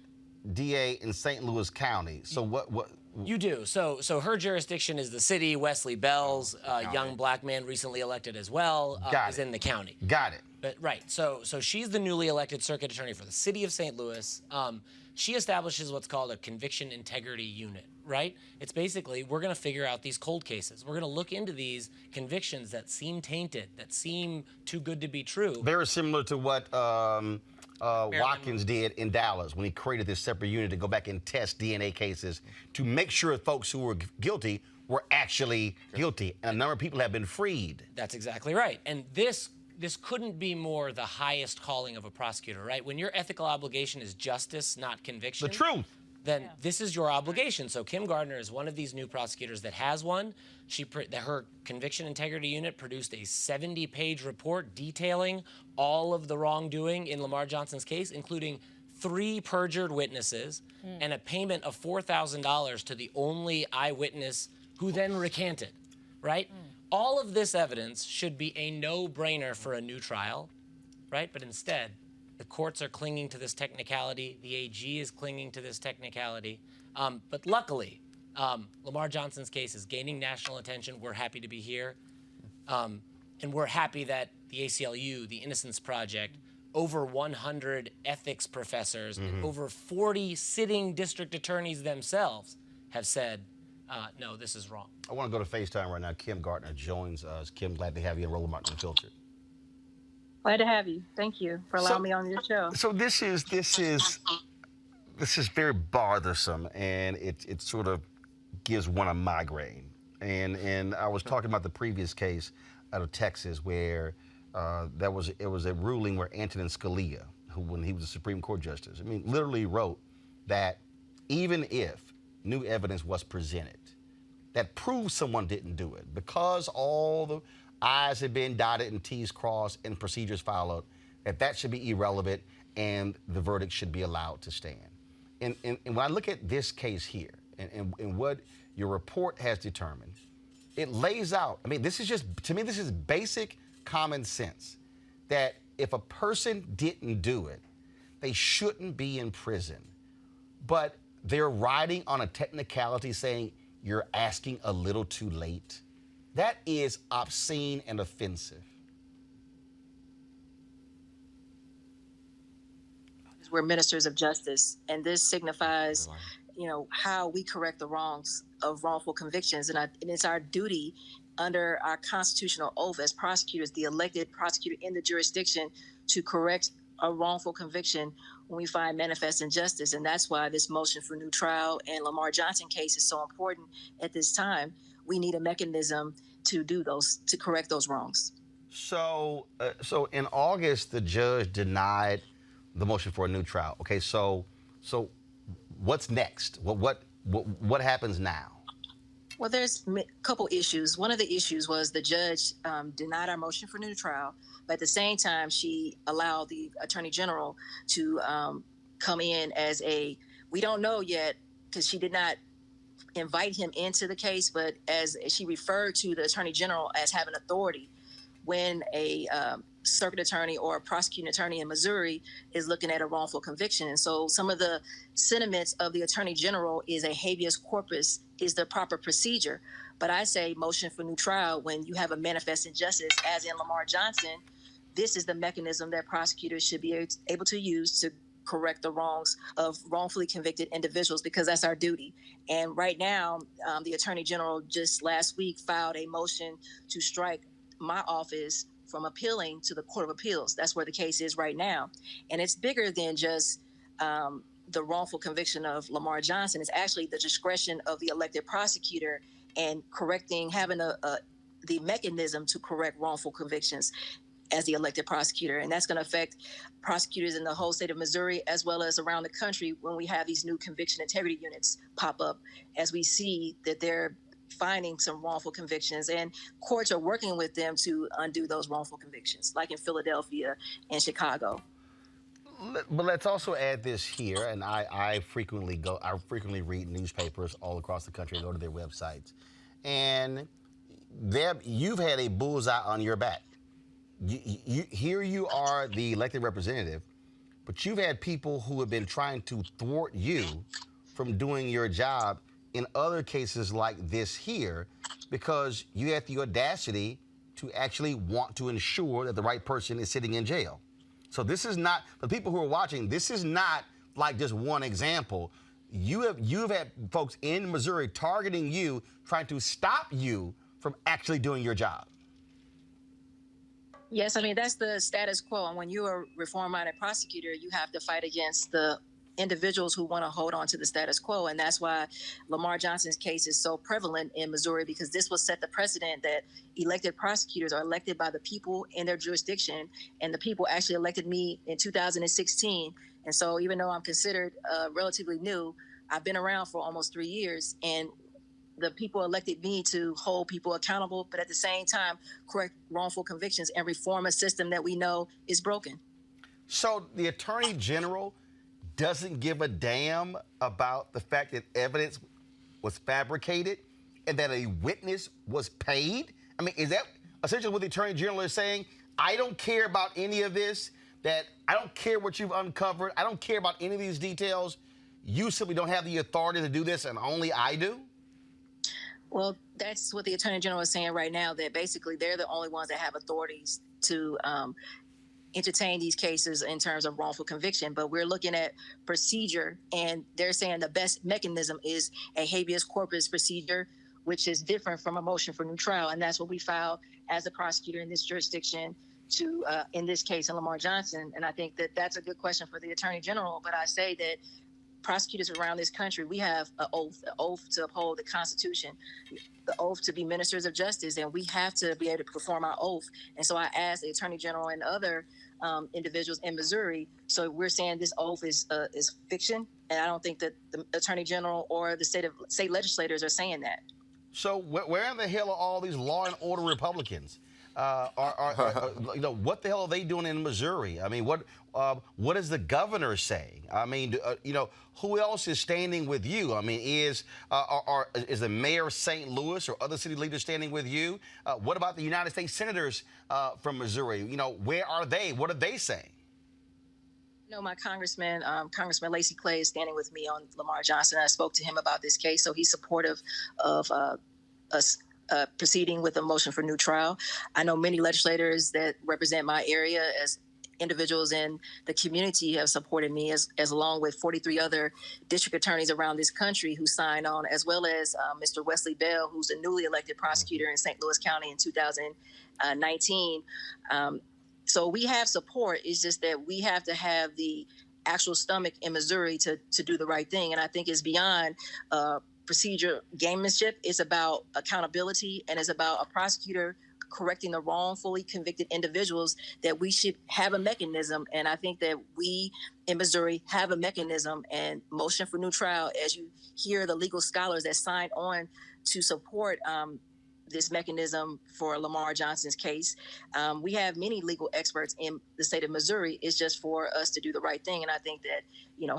DA in St. Louis County. So what? You do. So her jurisdiction is the city. Wesley Bell's young black man recently elected as well is in the county. Got it. But right. So she's the newly elected circuit attorney for the city of St. Louis. She establishes what's called a conviction integrity unit, right? It's basically, we're going to figure out these cold cases. We're going to look into these convictions that seem tainted, that seem too good to be true. Very similar to what Watkins did in Dallas when he created this separate unit to go back and test DNA cases to make sure folks who were guilty were actually guilty. And a number of people have been freed. That's exactly right. And this couldn't be more the highest calling of a prosecutor, right? When your ethical obligation is justice, not conviction. The truth. Then this is your obligation. So Kim Gardner is one of these new prosecutors that has one. Her conviction integrity unit produced a 70-page report detailing all of the wrongdoing in Lamar Johnson's case, including 3 perjured witnesses and a payment of $4,000 to the only eyewitness who then recanted, right? All of this evidence should be a no-brainer for a new trial, right? But instead, the courts are clinging to this technicality. The AG is clinging to this technicality. But luckily, Lamar Johnson's case is gaining national attention. We're happy to be here. And we're happy that the ACLU, the Innocence Project, over 100 ethics professors, and over 40 sitting district attorneys themselves have said, no, this is wrong. I want to go to FaceTime right now. Kim Gardner joins us. Kim, glad to have you in Roland Martin Unfiltered. Glad to have you. Thank you for allowing me on your show. So this is very bothersome, and it sort of gives one a migraine. And I was talking about the previous case out of Texas where it was a ruling where Antonin Scalia, who when he was a Supreme Court justice, literally wrote that even if new evidence was presented that proves someone didn't do it, because all the I's had been dotted and T's crossed and procedures followed, that should be irrelevant, and the verdict should be allowed to stand. And when I look at this case here and what your report has determined, it lays out, I mean, this is just, to me, this is basic common sense, that if a person didn't do it, they shouldn't be in prison. But they're riding on a technicality saying you're asking a little too late. That is obscene and offensive. We're ministers of justice, and this signifies, how we correct the wrongs of wrongful convictions, and it's our duty under our constitutional oath as prosecutors, the elected prosecutor in the jurisdiction, to correct a wrongful conviction when we find manifest injustice. And that's why this motion for new trial and Lamar Johnson case is so important at this time. We need a mechanism to correct those wrongs. So in August, the judge denied the motion for a new trial. Okay, so what's next? What happens now? Well, there's a couple issues. One of the issues was the judge denied our motion for new trial, but at the same time, she allowed the attorney general to come in as we don't know yet, because she did not invite him into the case, but as she referred to the attorney general as having authority when a circuit attorney or a prosecuting attorney in Missouri is looking at a wrongful conviction. And so some of the sentiments of the attorney general is a habeas corpus is the proper procedure. But I say motion for new trial when you have a manifest injustice, as in Lamar Johnson. This is the mechanism that prosecutors should be able to use to correct the wrongs of wrongfully convicted individuals, because that's our duty. And right now, the attorney general just last week filed a motion to strike my office from appealing to the Court of Appeals. That's where the case is right now. And it's bigger than just the wrongful conviction of Lamar Johnson. It's actually the discretion of the elected prosecutor and having the mechanism to correct wrongful convictions as the elected prosecutor. And that's going to affect prosecutors in the whole state of Missouri, as well as around the country, when we have these new conviction integrity units pop up, as we see that they're finding some wrongful convictions, and courts are working with them to undo those wrongful convictions, like in Philadelphia and Chicago. But let's also add this here, and I frequently read newspapers all across the country and go to their websites, and you've had a bullseye on your back. Here you are, the elected representative, but you've had people who have been trying to thwart you from doing your job in other cases like this here, because you had the audacity to actually want to ensure that the right person is sitting in jail. So this is not, for people who are watching, this is not like just one example. You've had folks in Missouri targeting you, trying to stop you from actually doing your job. Yes, I mean, that's the status quo. And when you're a reform-minded prosecutor, you have to fight against the individuals who want to hold on to the status quo. And that's why Lamar Johnson's case is so prevalent in Missouri, because this will set the precedent that elected prosecutors are elected by the people in their jurisdiction. And the people actually elected me in 2016. And so even though I'm considered relatively new, I've been around for almost 3 years. And the people elected me to hold people accountable, but at the same time, correct wrongful convictions and reform a system that we know is broken. So the Attorney General doesn't give a damn about the fact that evidence was fabricated and that a witness was paid? I mean, is that essentially what the Attorney General is saying? I don't care about any of this, that I don't care what you've uncovered, I don't care about any of these details. You simply don't have the authority to do this, and only I do? Well, that's what the Attorney General is saying right now, that basically they're the only ones that have authorities to entertain these cases in terms of wrongful conviction. But we're looking at procedure, and they're saying the best mechanism is a habeas corpus procedure, which is different from a motion for new trial. And that's what we filed as a prosecutor in this jurisdiction to, in this case, in Lamar Johnson. And I think that that's a good question for the Attorney General. But I say that prosecutors around this country, we have an oath to uphold the Constitution, the oath to be ministers of justice, and we have to be able to perform our oath. And so I asked the Attorney General and other individuals in Missouri. So we're saying this oath is fiction, and I don't think that the Attorney General or the state legislators are saying that. So where in the hell are all these law and order Republicans? what the hell are they doing in Missouri? I mean, what is the governor saying? I mean, who else is standing with you? I mean, is the mayor of St. Louis or other city leaders standing with you? What about the United States senators from Missouri? Where are they? What are they saying? My Congressman Lacey Clay is standing with me on Lamar Johnson. I spoke to him about this case, so he's supportive of us proceeding with a motion for new trial. I know many legislators that represent my area as individuals in the community have supported me, as along with 43 other district attorneys around this country who signed on, as well as Mr. Wesley Bell, who's a newly elected prosecutor in St. Louis County in 2019. So we have support. It's just that we have to have the actual stomach in Missouri to do the right thing. And I think it's beyond procedure gamemanship. It's about accountability, and it's about a prosecutor correcting the wrongfully convicted individuals, that we should have a mechanism. And I think that we in Missouri have a mechanism, and motion for new trial, as you hear the legal scholars that signed on to support this mechanism for Lamar Johnson's case. We have many legal experts in the state of Missouri. It's just for us to do the right thing. And I think that,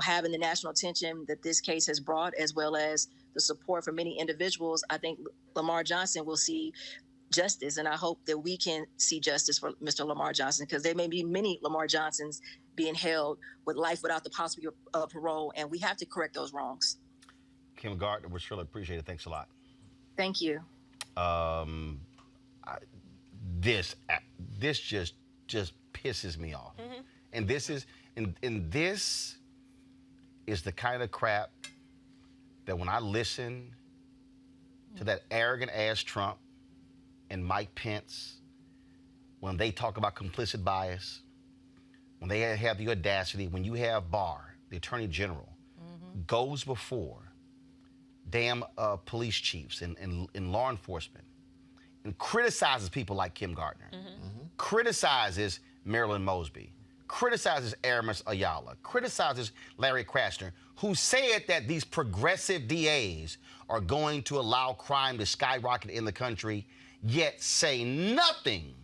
having the national attention that this case has brought, as well as the support from many individuals, I think Lamar Johnson will see justice. And I hope that we can see justice for Mr. Lamar Johnson, because there may be many Lamar Johnsons being held with life without the possibility of parole, and we have to correct those wrongs. Kim Gardner, we surely appreciate it. Thanks a lot. Thank you. This just pisses me off. Mm-hmm. And this is the kind of crap that when I listen to that arrogant ass Trump and Mike Pence, when they talk about complicit bias, when they have the audacity, when you have Barr, the Attorney General, goes before damn police chiefs and law enforcement and criticizes people like Kim Gardner, criticizes Marilyn Mosby, criticizes Aramis Ayala, criticizes Larry Krasner, who said that these progressive DAs are going to allow crime to skyrocket in the country, yet say nothing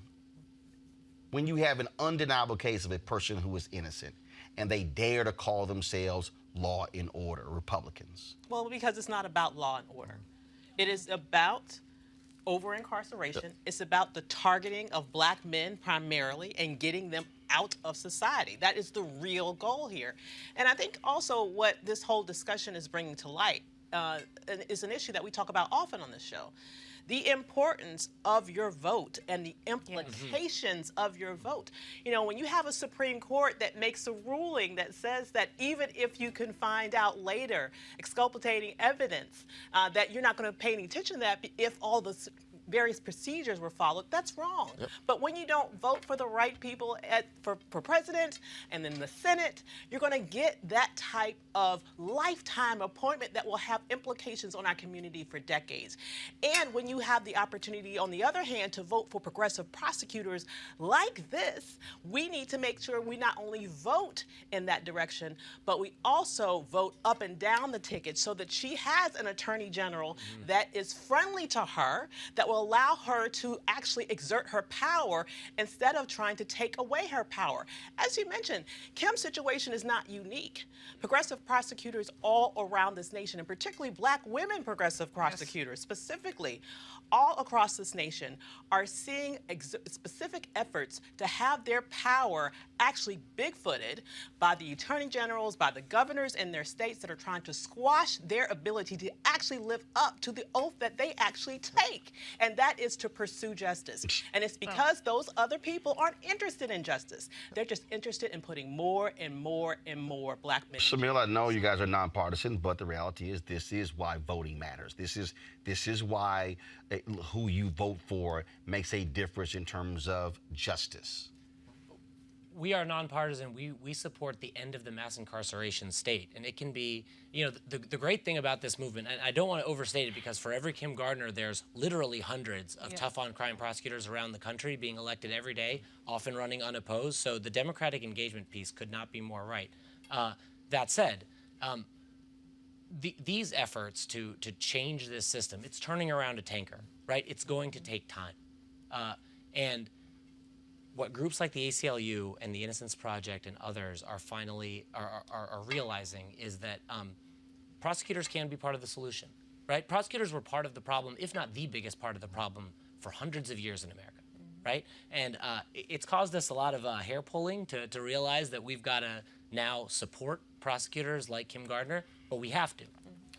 when you have an undeniable case of a person who is innocent, and they dare to call themselves law and order Republicans. Well, because it's not about law and order. It is about over-incarceration. It's about the targeting of black men primarily and getting them out of society. That is the real goal here. And I think also what this whole discussion is bringing to light is an issue that we talk about often on this show. The importance of your vote and the implications of your vote. When you have a Supreme Court that makes a ruling that says that even if you can find out later exculpating evidence, that you're not going to pay any attention to that if all the various procedures were followed, that's wrong. Yep. But when you don't vote for the right people for president and then the Senate, you're going to get that type of lifetime appointment that will have implications on our community for decades. And when you have the opportunity, on the other hand, to vote for progressive prosecutors like this, we need to make sure we not only vote in that direction, but we also vote up and down the ticket so that she has an attorney general that is friendly to her, that will allow her to actually exert her power instead of trying to take away her power. As you mentioned, Kim's situation is not unique. Progressive prosecutors all around this nation, and particularly black women progressive prosecutors specifically, all across this nation are seeing specific efforts to have their power actually bigfooted by the attorney generals, by the governors in their states that are trying to squash their ability to actually live up to the oath that they actually take, and that is to pursue justice. And it's because those other people aren't interested in justice. They're just interested in putting more and more and more black men. Shamil, I know you guys are nonpartisan, but the reality is this is why voting matters. This is why who you vote for makes a difference in terms of justice. We are nonpartisan. We support the end of the mass incarceration state. And it can be, the great thing about this movement, and I don't want to overstate it, because for every Kim Gardner, there's literally hundreds of tough-on-crime prosecutors around the country being elected every day, often running unopposed. So the democratic engagement piece could not be more right. That said, these efforts to change this system, it's turning around a tanker, right? It's going to take time. And what groups like the ACLU and the Innocence Project and others are finally are realizing is that prosecutors can be part of the solution, right? Prosecutors were part of the problem, if not the biggest part of the problem, for hundreds of years in America, right? And it's caused us a lot of hair pulling to realize that we've got to now support prosecutors like Kim Gardner, but we have to,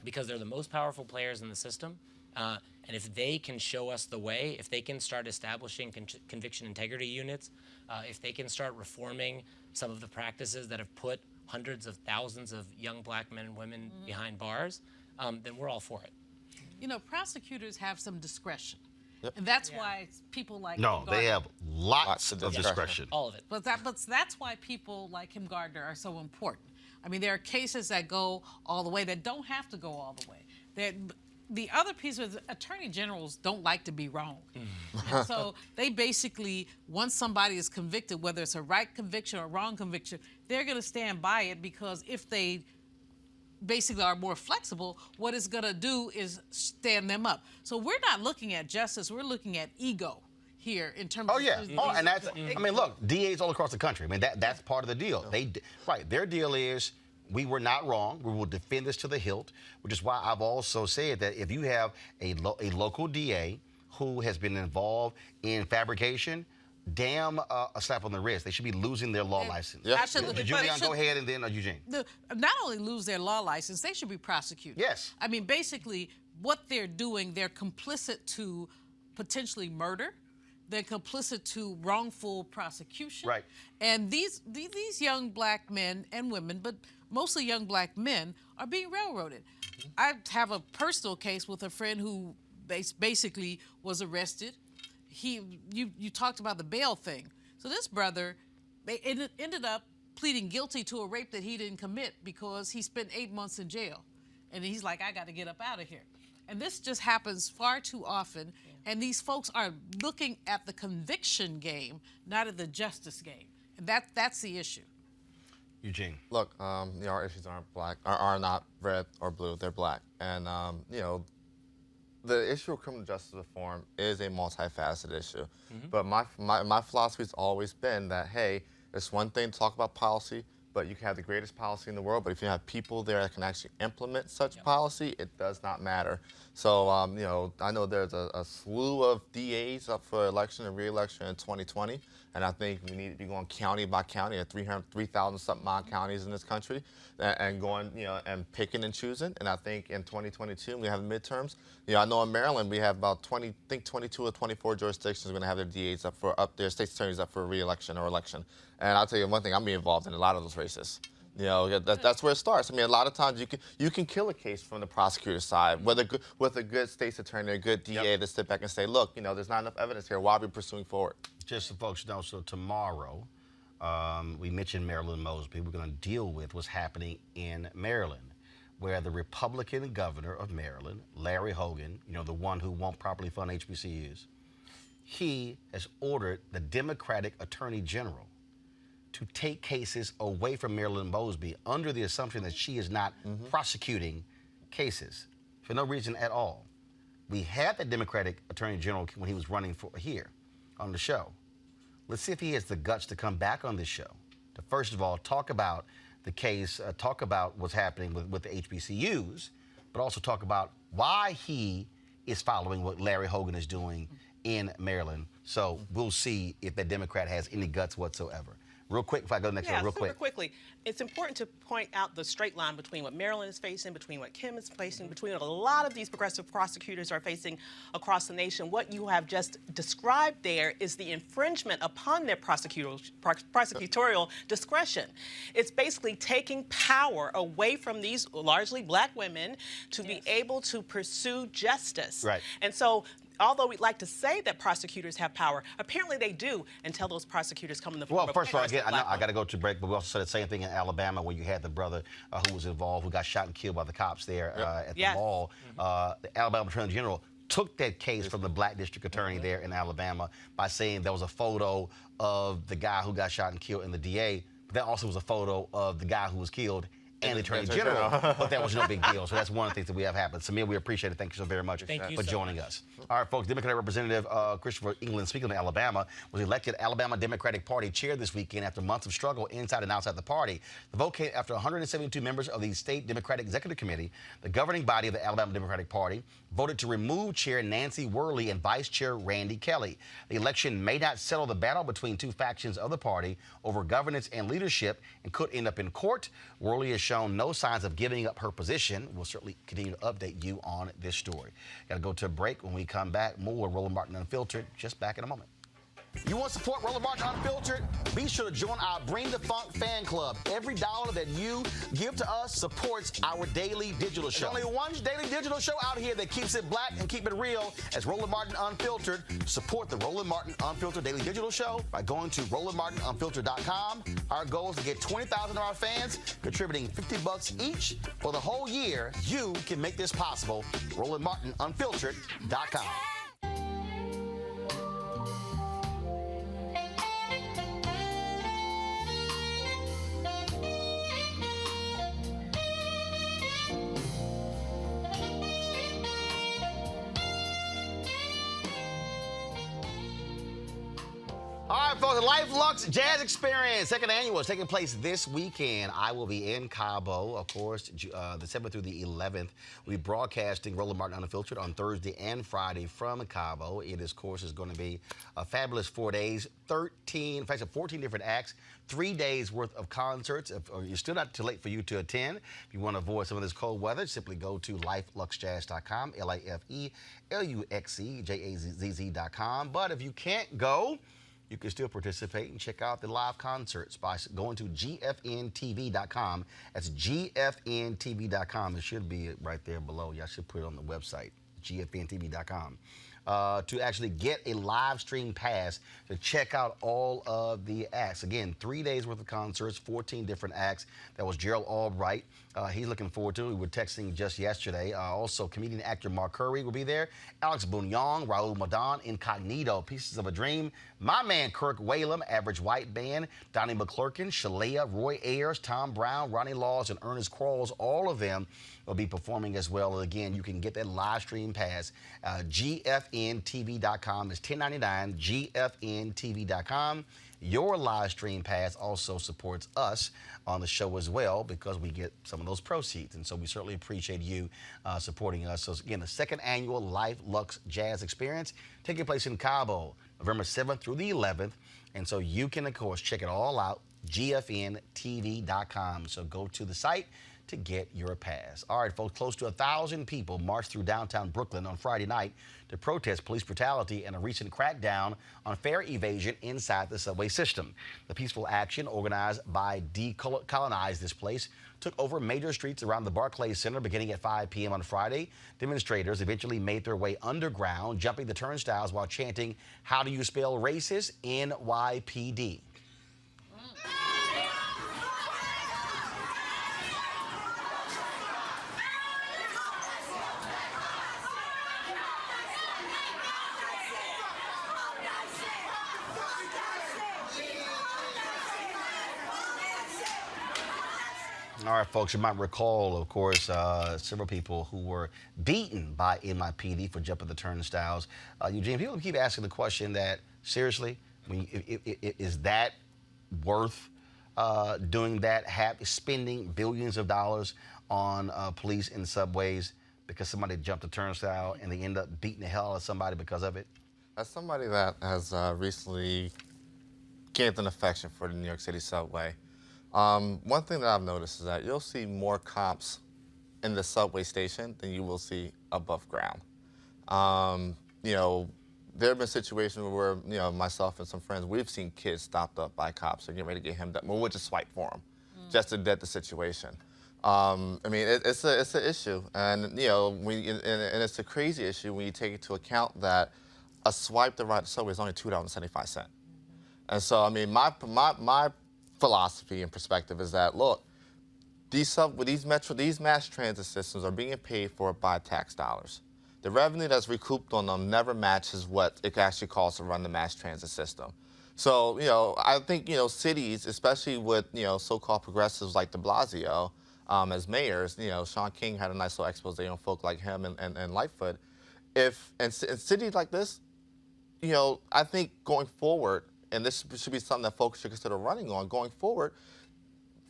because they're the most powerful players in the system. And if they can show us the way, if they can start establishing conviction integrity units, if they can start reforming some of the practices that have put hundreds of thousands of young black men and women behind bars, then we're all for it. You know, prosecutors have some discretion. And that's why people like No, Kim Gardner, they have lots of discretion. All of it. But that's why people like Kim Gardner are so important. I mean, there are cases that go all the way that don't have to go all the way. The other piece is attorney generals don't like to be wrong. And so they basically, once somebody is convicted, whether it's a right conviction or a wrong conviction, they're going to stand by it, because if they basically are more flexible, what it's going to do is stand them up. So we're not looking at justice, we're looking at ego here in terms of... And that's, I mean, look, DAs all across the country. I mean, that's part of the deal. Their deal is, we were not wrong. We will defend this to the hilt, which is why I've also said that if you have a local DA who has been involved in fabrication, damn a slap on the wrist. They should be losing their law license. Absolutely. Julian, go ahead, and then Eugene. Not only lose their law license, they should be prosecuted. Yes. I mean, basically, what they're doing, they're complicit to potentially murder. They're complicit to wrongful prosecution. Right. And these young black men and women, but mostly young black men, are being railroaded. I have a personal case with a friend who basically was arrested. You talked about the bail thing. So this brother ended up pleading guilty to a rape that he didn't commit because he spent 8 months in jail. And he's like, I got to get up out of here. And this just happens far too often. And these folks are looking at the conviction game, not at the justice game. And that's the issue. Eugene. Look, our issues aren't black, are not red or blue. They're black. And, the issue of criminal justice reform is a multifaceted issue. But my philosophy has always been that, hey, it's one thing to talk about policy, but you can have the greatest policy in the world, but if you have people there that can actually implement such policy, it does not matter. So, I know there's a slew of DAs up for election and re-election in 2020, and I think we need to be going county by county at 3,000-something odd counties in this country, and going, and picking and choosing. And I think in 2022, we have midterms. I know in Maryland, we have about 22 or 24 jurisdictions are going to have their DAs up their state's attorneys up for re-election or election. And I'll tell you one thing, I'm being involved in a lot of those races. That's where it starts. I mean, a lot of times you can kill a case from the prosecutor's side with a good state's attorney, a good DA to sit back and say, look, there's not enough evidence here. Why are we pursuing forward? Just so folks know, so tomorrow, we mentioned Marilyn Mosby. We're going to deal with what's happening in Maryland, where the Republican governor of Maryland, Larry Hogan, the one who won't properly fund HBCUs, he has ordered the Democratic Attorney General to take cases away from Marilyn Mosby under the assumption that she is not prosecuting cases for no reason at all. We had the Democratic Attorney General when he was running for here on the show. Let's see if he has the guts to come back on this show to, first of all, talk about the case, talk about what's happening with the HBCUs, but also talk about why he is following what Larry Hogan is doing in Maryland. So we'll see if that Democrat has any guts whatsoever. Real quick, if I go next one, real quick. Super quickly. It's important to point out the straight line between what Maryland is facing, between what Kim is facing, between what a lot of these progressive prosecutors are facing across the nation. What you have just described there is the infringement upon their prosecutorial discretion. It's basically taking power away from these largely black women to be able to pursue justice. Right. And so, although we'd like to say that prosecutors have power, apparently they do until those prosecutors come in the form of... Well, first of all, again, I got to go to break, but we also said the same thing in Alabama where you had the brother who was involved, who got shot and killed by the cops there at the mall. The Alabama Attorney General took that case from the black district attorney there in Alabama by saying there was a photo of the guy who got shot and killed in the DA, but that also was a photo of the guy who was killed and the Attorney General, but that was no big deal. So that's one of the things that we have happened. Samir, we appreciate it. Thank you so very much for joining us. All right, folks, Democratic Representative Christopher England, speaking of Alabama, was elected Alabama Democratic Party chair this weekend after months of struggle inside and outside the party. The vote came after 172 members of the State Democratic Executive Committee, the governing body of the Alabama Democratic Party, voted to remove Chair Nancy Worley and Vice Chair Randy Kelly. The election may not settle the battle between two factions of the party over governance and leadership and could end up in court. Worley has shown no signs of giving up her position. We'll certainly continue to update you on this story. Got to go to a break. When we come back, more Roland Martin Unfiltered. Just back in a moment. You want to support Roland Martin Unfiltered? Be sure to join our Bring the Funk fan club. Every dollar that you give to us supports our daily digital show. There's only one daily digital show out here that keeps it black and keep it real as Roland Martin Unfiltered. Support the Roland Martin Unfiltered daily digital show by going to RolandMartinUnfiltered.com. Our goal is to get 20,000 of our fans contributing $50 each for the whole year. You can make this possible. RolandMartinUnfiltered.com. All right, folks, the Luxe Jazz Experience, second annual, is taking place this weekend. I will be in Cabo, of course, the 7th through the 11th. We'll be broadcasting Roland Martin Unfiltered on Thursday and Friday from Cabo. It, of course, is going to be a fabulous 4 days, 14 different acts, 3 days worth of concerts. If you're still not too late for you to attend, if you want to avoid some of this cold weather, simply go to lifeluxejazz.com, LIFELUXEJAZZ.com. But if you can't go, you can still participate and check out the live concerts by going to gfntv.com. That's gfntv.com. It should be right there below. Y'all should put it on the website, gfntv.com. To actually get a live stream pass to check out all of the acts. Again, 3 days worth of concerts, 14 different acts. That was Gerald Albright. He's looking forward to it. We were texting just yesterday. Also, comedian actor Mark Curry will be there. Alex Bunyong, Raul Madan, Incognito, Pieces of a Dream. My man Kirk Whalum, Average White Band, Donnie McClurkin, Shalea, Roy Ayers, Tom Brown, Ronnie Laws, and Ernest Quarles. All of them will be performing as well. Again, you can get that live stream pass. GFNTV.com is $10.99. GFNTV.com. Your live stream pass also supports us on the show as well because we get some of those proceeds. And so we certainly appreciate you supporting us. So again, the second annual Luxe Jazz Experience taking place in Cabo, November 7th through the 11th. And so you can, of course, check it all out, GFNTV.com. So go to the site to get your pass. All right, folks, close to 1,000 people marched through downtown Brooklyn on Friday night to protest police brutality and a recent crackdown on fare evasion inside the subway system. The peaceful action, organized by Decolonize This Place, took over major streets around the Barclays Center beginning at 5 p.m. on Friday. Demonstrators eventually made their way underground, jumping the turnstiles while chanting, "How do you spell racist? NYPD." All right, folks, you might recall, of course, several people who were beaten by NYPD for jumping the turnstiles. Eugene, people keep asking the question that, seriously, is that worth doing that, spending billions of dollars on police in subways because somebody jumped a turnstile and they end up beating the hell out of somebody because of it? As somebody that has recently gained an affection for the New York City subway, one thing that I've noticed is that you'll see more cops in the subway station than you will see above ground. You know, there have been situations where, you know, myself and some friends, we've seen kids stopped up by cops and getting ready to get him done. Well, we'll just swipe for him, just to dead the situation. I mean, it's an issue, and you know, and it's a crazy issue when you take into account that a swipe to ride the subway is only $2.75. And so, I mean, my philosophy and perspective is that, look, these mass transit systems are being paid for by tax dollars. The revenue that's recouped on them never matches what it actually costs to run the mass transit system. So, you know, I think, you know, cities, especially with, you know, so-called progressives like de Blasio, as mayors. You know, Sean King had a nice little expose on folk like him and Lightfoot. If in cities like this, you know, I think going forward, and this should be something that folks should consider running on going forward,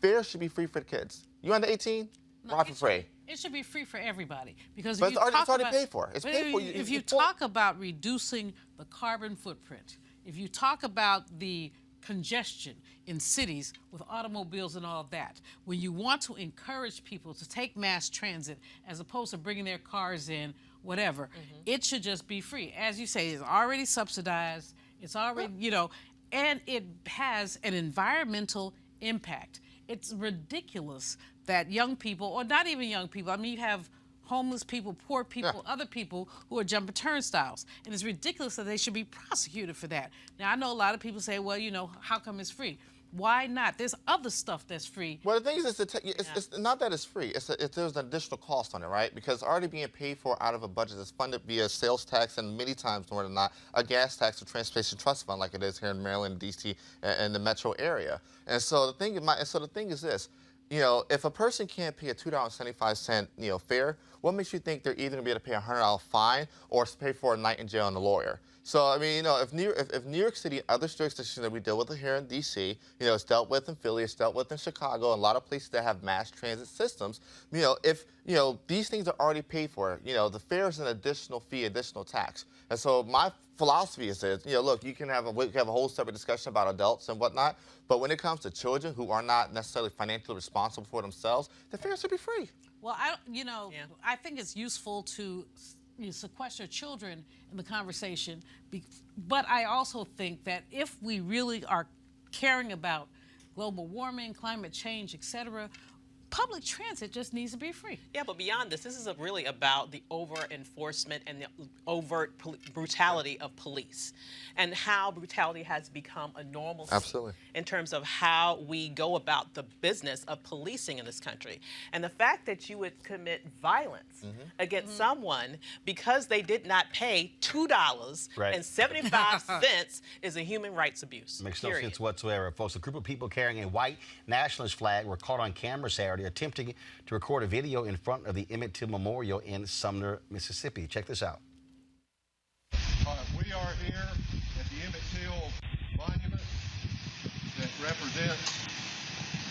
fare should be free for the kids. You under 18? Ride for free. It should be free for everybody because But it's already paid for. It's paid for. If you talk about reducing the carbon footprint, if you talk about the congestion in cities with automobiles and all of that, when you want to encourage people to take mass transit as opposed to bringing their cars in, whatever, it should just be free. As you say, it's already subsidized. It's already, you know, and it has an environmental impact. It's ridiculous that young people, or not even young people, I mean, you have homeless people, poor people, other people who are jumping turnstiles. And it's ridiculous that they should be prosecuted for that. Now, I know a lot of people say, well, you know, how come it's free? Why not? There's other stuff that's free. Well, the thing is, it's not that it's free. There's an additional cost on it, right? Because it's already being paid for out of a budget that's funded via sales tax and many times more than not a gas tax or transportation trust fund like it is here in Maryland, D.C., and the metro area. And so the thing is this. You know, if a person can't pay a $2.75, you know, fare, what makes you think they're either going to be able to pay a $100 fine or pay for a night in jail and a lawyer? So, I mean, you know, if New York City and other jurisdictions that we deal with here in D.C., you know, it's dealt with in Philly, it's dealt with in Chicago, and a lot of places that have mass transit systems, you know, if, you know, these things are already paid for, you know, the fare is an additional fee, additional tax. And so my philosophy is this, you know, look, we can have a whole separate discussion about adults and whatnot, but when it comes to children who are not necessarily financially responsible for themselves, the fare should be free. Well, I think it's useful to sequester children in the conversation, but I also think that if we really are caring about global warming, climate change, etc., public transit just needs to be free. Yeah, but beyond this is really about the over-enforcement and the overt brutality of police and how brutality has become a normal Absolutely. in terms of how we go about the business of policing in this country. And the fact that you would commit violence against someone because they did not pay $2.75 is a human rights abuse. Makes no sense whatsoever. Folks, a group of people carrying a white nationalist flag were caught on camera Saturday attempting to record a video in front of the Emmett Till Memorial in Sumner, Mississippi. Check this out. We are here at the Emmett Till Monument that represents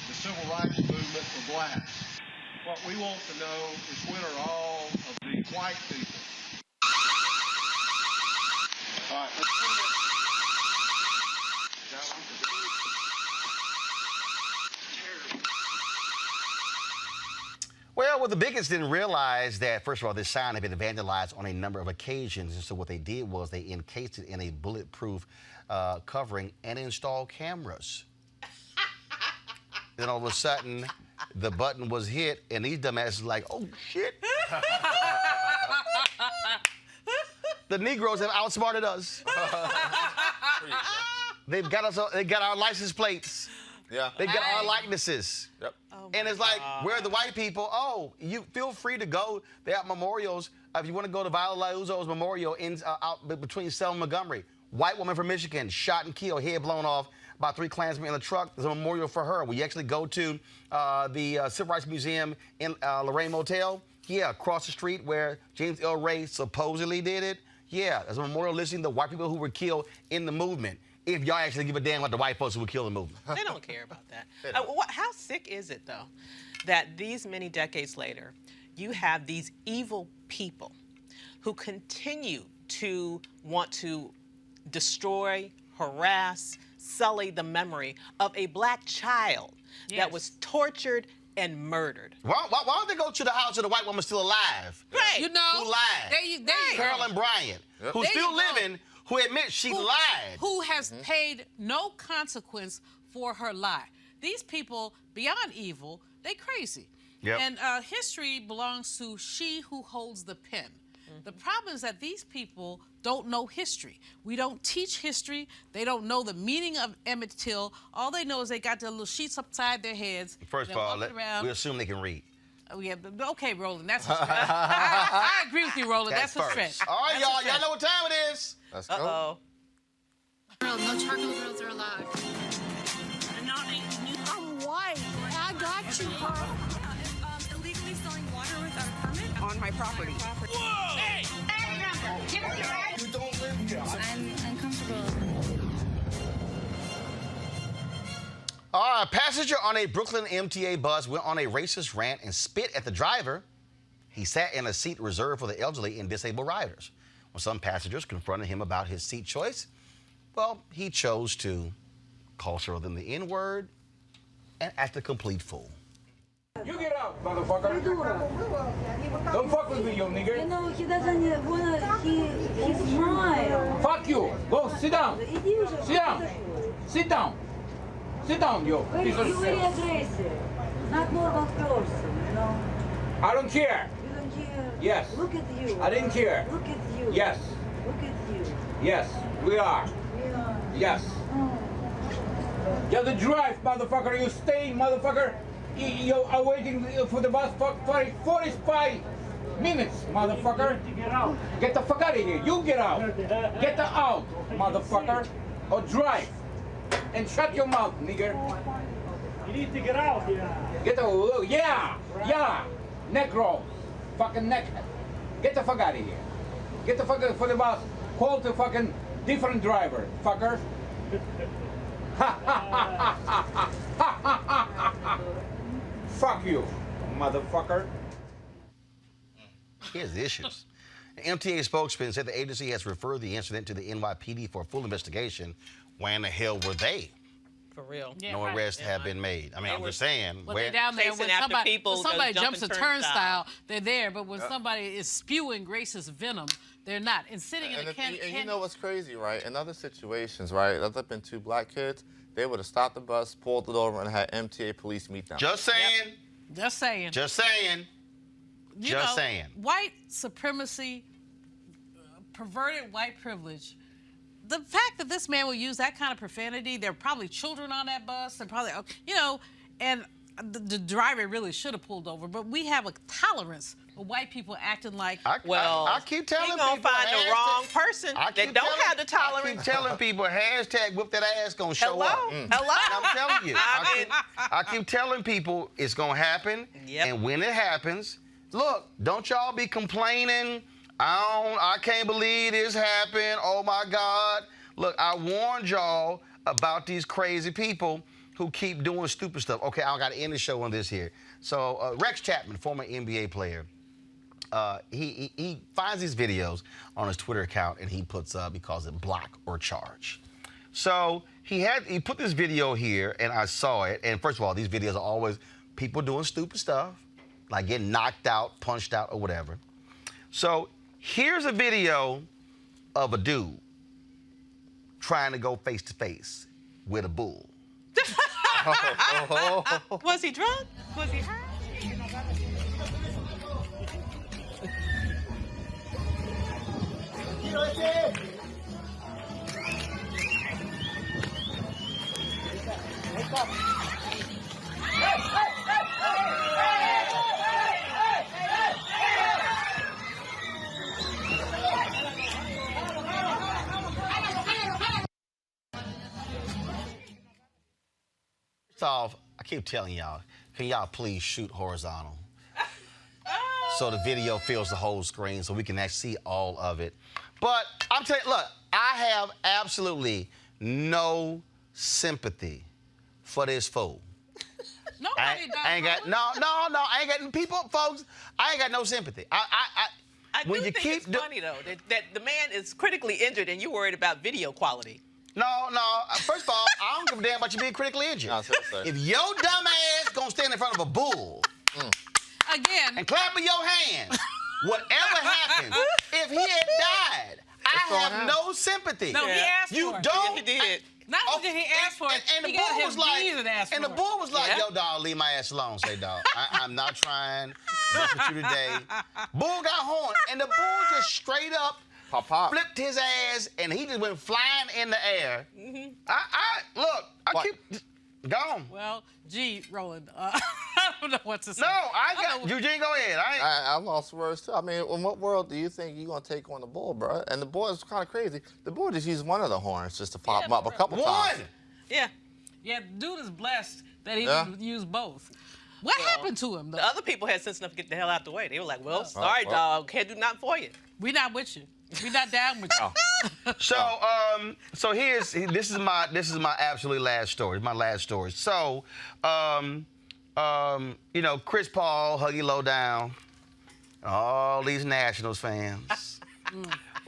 the civil rights movement for blacks. What we want to know is when are all of the white people. All right, let's do this. Well, the bigots didn't realize that, first of all, this sign had been vandalized on a number of occasions. And so what they did was they encased it in a bulletproof covering and installed cameras. Then all of a sudden, the button was hit, and these dumbasses were like, oh, shit. The Negroes have outsmarted us. They got our license plates. Yeah. They got our likenesses. Yep. Oh And it's like, where are the white people? Oh, you feel free to go. They have memorials. If you want to go to Viola Uzo's memorial out between Selma and Montgomery. White woman from Michigan, shot and killed, head blown off by 3 Klansmen in a truck. There's a memorial for her. We actually go to the Civil Rights Museum in Lorraine Motel. Yeah, across the street where James L. Ray supposedly did it. Yeah, there's a memorial listing the white people who were killed in the movement. If y'all actually give a damn about the white folks who would kill the movement. They don't care about that. How sick is it, though, that these many decades later, you have these evil people who continue to want to destroy, harass, sully the memory of a black child that was tortured and murdered. Why don't they go to the house of the white woman still alive? Right. You know, who lied? There you Carolyn Bryant, who's still living, who admits she lied. Who has paid no consequence for her lie. These people, beyond evil, they crazy. Yep. And history belongs to she who holds the pen. The problem is that these people don't know history. We don't teach history. They don't know the meaning of Emmett Till. All they know is they got their little sheets upside their heads. First of all, we assume they can read. Oh, yeah, okay, Roland, that's a stretch. I agree with you, Roland. That's a stretch. All right, y'all know what time it is. Let's go. Uh-oh. No charcoal grills are allowed. I'm white. I got you, Carl. illegally selling water without a permit on my property. Whoa! Hey! You don't live here. I'm uncomfortable. A passenger on a Brooklyn MTA bus went on a racist rant and spit at the driver. He sat in a seat reserved for the elderly and disabled riders. When some passengers confronted him about his seat choice, well, he chose to call them the N-word and act a complete fool. You get out, motherfucker. Don't fuck with me, you nigger. You know, he doesn't wanna, he's mine. Fuck you. Go, sit down. Sit down. Sit down. Sit down, you piece of You're very shit. aggressive. Not normal person, you know. I don't care. You don't care? Yes. Look at you. I didn't care. Look at you. Yes. Look at you. Yes, we are. Yeah. Yes. You're the drive, motherfucker. You stay, motherfucker. You are waiting for the bus for 45 minutes, motherfucker. Get out. Get the fuck out of here. You get out. Get the out, motherfucker. Or drive. And shut your mouth, nigger. You need to get out here. Get the, yeah. Neck roll. Fucking neck. Get the fuck out of here. Get the fuck out for the bus. Call the fucking different driver, fucker. Fuck you, motherfucker. He has issues. An MTA spokesman said the agency has referred the incident to the NYPD for a full investigation. Where in the hell were they? For real. No arrests have been made. I mean, I'm just saying. Well, they're down there when somebody jumps a turnstile, they're there. But when somebody is spewing racist venom, they're not. And sitting in a And you know what's crazy, right? In other situations, right? There's been 2 black kids. They would have stopped the bus, pulled it over, and had MTA police meet them. Just saying. Yep. Just saying. Just saying. Just saying. White supremacy, perverted white privilege. The fact that this man will use that kind of profanity, there are probably children on that bus, and probably, and the driver really should have pulled over. But we have a tolerance of white people acting like. I keep telling people. You're gonna find the wrong person that don't have the tolerance. I keep telling people, hashtag whip that ass gonna show up. Hello. And I'm telling you, I keep telling people it's gonna happen. Yep. And when it happens, look, don't y'all be complaining. I can't believe this happened. Oh my God. Look, I warned y'all about these crazy people who keep doing stupid stuff. Okay, I got to end the show on this here. So Rex Chapman, former NBA player, he finds these videos on his Twitter account and he puts up, he calls it block or charge. So he put this video here and I saw it. And first of all, these videos are always people doing stupid stuff, like getting knocked out, punched out or whatever. So here's a video of a dude trying to go face to face with a bull. Was he drunk? Was he high? First off, I keep telling y'all, can y'all please shoot horizontal? So the video fills the whole screen so we can actually see all of it. But I'm telling you, look, I have absolutely no sympathy for this fool. Nobody does. I ain't got, I ain't got, people, folks, I ain't got no sympathy. I do think it's funny, though, that the man is critically injured and you're worried about video quality. No. First of all, I don't give a damn about you being critically injured. No, seriously. If your dumb ass gonna stand in front of a bull again and clap with your hands, whatever happened, if he had died, I have no sympathy. No, he asked you for it. don't. Yeah, he did. Not only did he ask for it, and the he bull got was his like, knees and asked for and the it. bull was like, Yeah. yo, dog, leave my ass alone. Say, dog, I'm not trying to mess with you today. Bull got horn, and the bull just straight up Pop. flipped his ass, and he just went flying in the air. I keep gone. Well, gee, Roland, I don't know what to say. No, I got Eugene. Go ahead. I lost words too. I mean, in what world do you think you're gonna take on the bull, bro? And the bull is kind of crazy. The bull just used one of the horns just to pop him up a couple times. Yeah. Yeah, dude is blessed that he didn't use both. What happened to him, though? The other people had sense enough to get the hell out the way. They were like, well, sorry, dog. Can't do nothing for you. We not with you. We not down with you. So this is my absolutely last story. My last story. So, you know, Chris Paul, Huggy Lowdown, all these Nationals fans.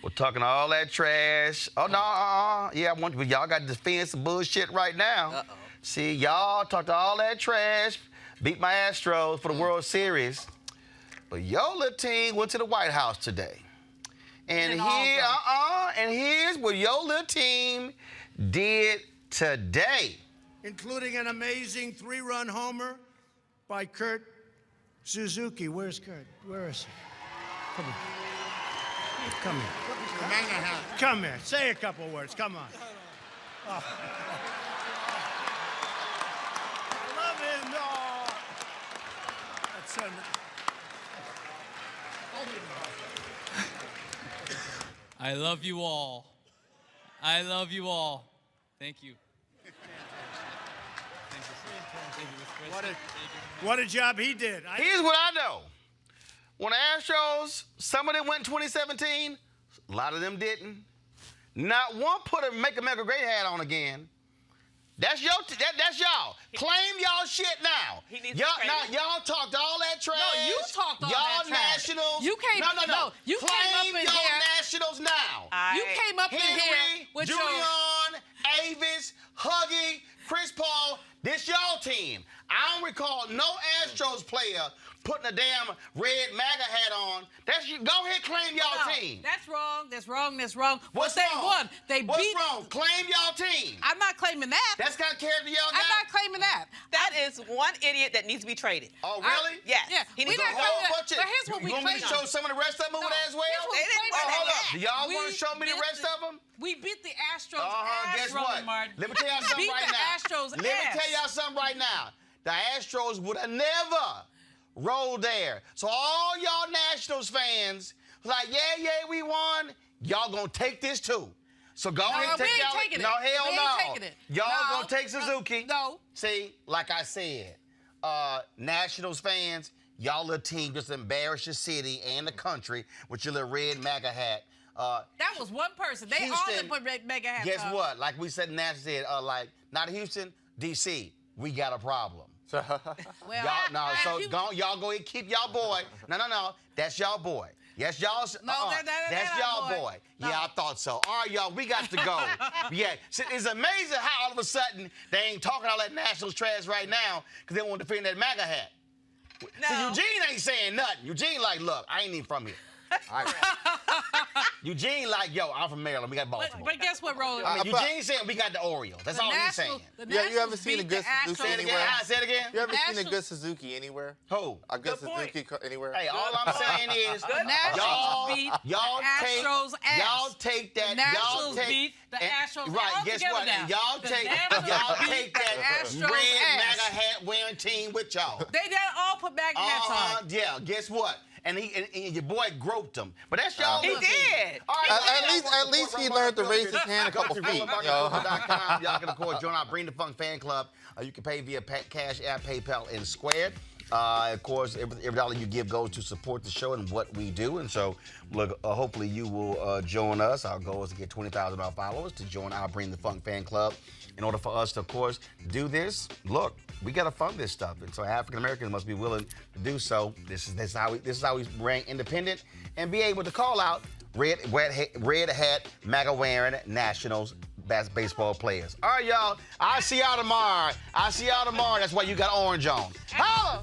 We're talking all that trash. Oh, no, yeah, but y'all got to defend some bullshit right now. See, y'all talked all that trash, beat my Astros for the World Series. But your little team went to the White House today. And here's what your little team did today. Including an amazing 3-run homer by Kurt Suzuki. Where's Kurt? Where is he? Come here. Come here. Come here. Say a couple words. Come on. Oh. I love him. Oh. That's so nice. I love you all. I love you all. Thank you. What a job he did. Here's what I know. When the Astros, some of them went in 2017, a lot of them didn't. Not one put a Make America Great hat on again. That's y'all. Claim y'all shit now. Y'all talked all that trash. No, you talked all that trash. Y'all Nationals. You came. No. You Claim came up in y'all here. Nationals now. You came up in here with Julian, Avis, Huggy, Chris Paul. This y'all team. I don't recall no Astros player putting a damn red MAGA hat on. Go ahead, claim y'all team. That's wrong. That's wrong. That's wrong. What's they wrong? won. They What's beat. wrong? Claim y'all team. I'm not claiming that. That's kind of character y'all got. I'm not claiming that. That is one idiot that needs to be traded. Oh, really? Yes. Yeah. He needs We to not go. claiming that. But here's what we You want me to show some of the rest of them over there as well? They didn't win Hold that. up. Do y'all want to show me the rest of them? We beat the Astros ass, Guess Roland what? Martin. Let me tell y'all something right now. Beat the Astros Let me tell y'all something right now. The Astros would have never rolled there. So all y'all Nationals fans, like, yeah, we won. Y'all gonna take this too. So go ahead and take y'all. Taking it. No, hell we no. Ain't taking it. Y'all gonna take Suzuki. No. See, like I said, Nationals fans, y'all little team just embarrassed your city and the country with your little red MAGA hat. That was one person. They all didn't put MAGA hats Guess on. what? Like we said, Nash said, not Houston, D.C., we got a problem. Well, y'all go ahead, keep y'all boy. No, that's y'all boy. Yes, y'all. That's y'all boy. No. Yeah, I thought so. All right, y'all, we got to go. Yeah, so it's amazing how all of a sudden they ain't talking all that Nationals trash right now because they want to defend that MAGA hat. No. See, Eugene ain't saying nothing. Eugene like, look, I ain't even from here. Eugene like, yo, I'm from Maryland. We got Baltimore. But guess what, Roland? Eugene saying we got the Orioles. That's all he's saying. You ever seen a good Suzuki anywhere? Say it again. You ever seen a good Suzuki anywhere? Who? A good Suzuki anywhere? Hey, all I'm saying is y'all take that. Nationals beat the Astros. Right. Guess what? Y'all take that red MAGA hat wearing team with y'all. They all put MAGA hats on. Yeah. Guess what? And your boy groped him. But that's y'all. He did. At least he learned to raise his hand a couple feet. Y'all can, of course, join our Bring the Funk fan club. You can pay via Cash App, PayPal, and Square. Of course, every dollar you give goes to support the show and what we do. And so, look, hopefully you will join us. Our goal is to get 20,000 of our followers to join our Bring the Funk fan club. In order for us to, of course, do this, look, we got to fund this stuff. And so African Americans must be willing to do so. This is how we remain independent and be able to call out red hat, MAGA wearing Nationals baseball players. All right, y'all. I'll see y'all tomorrow. That's why you got orange on. Holla!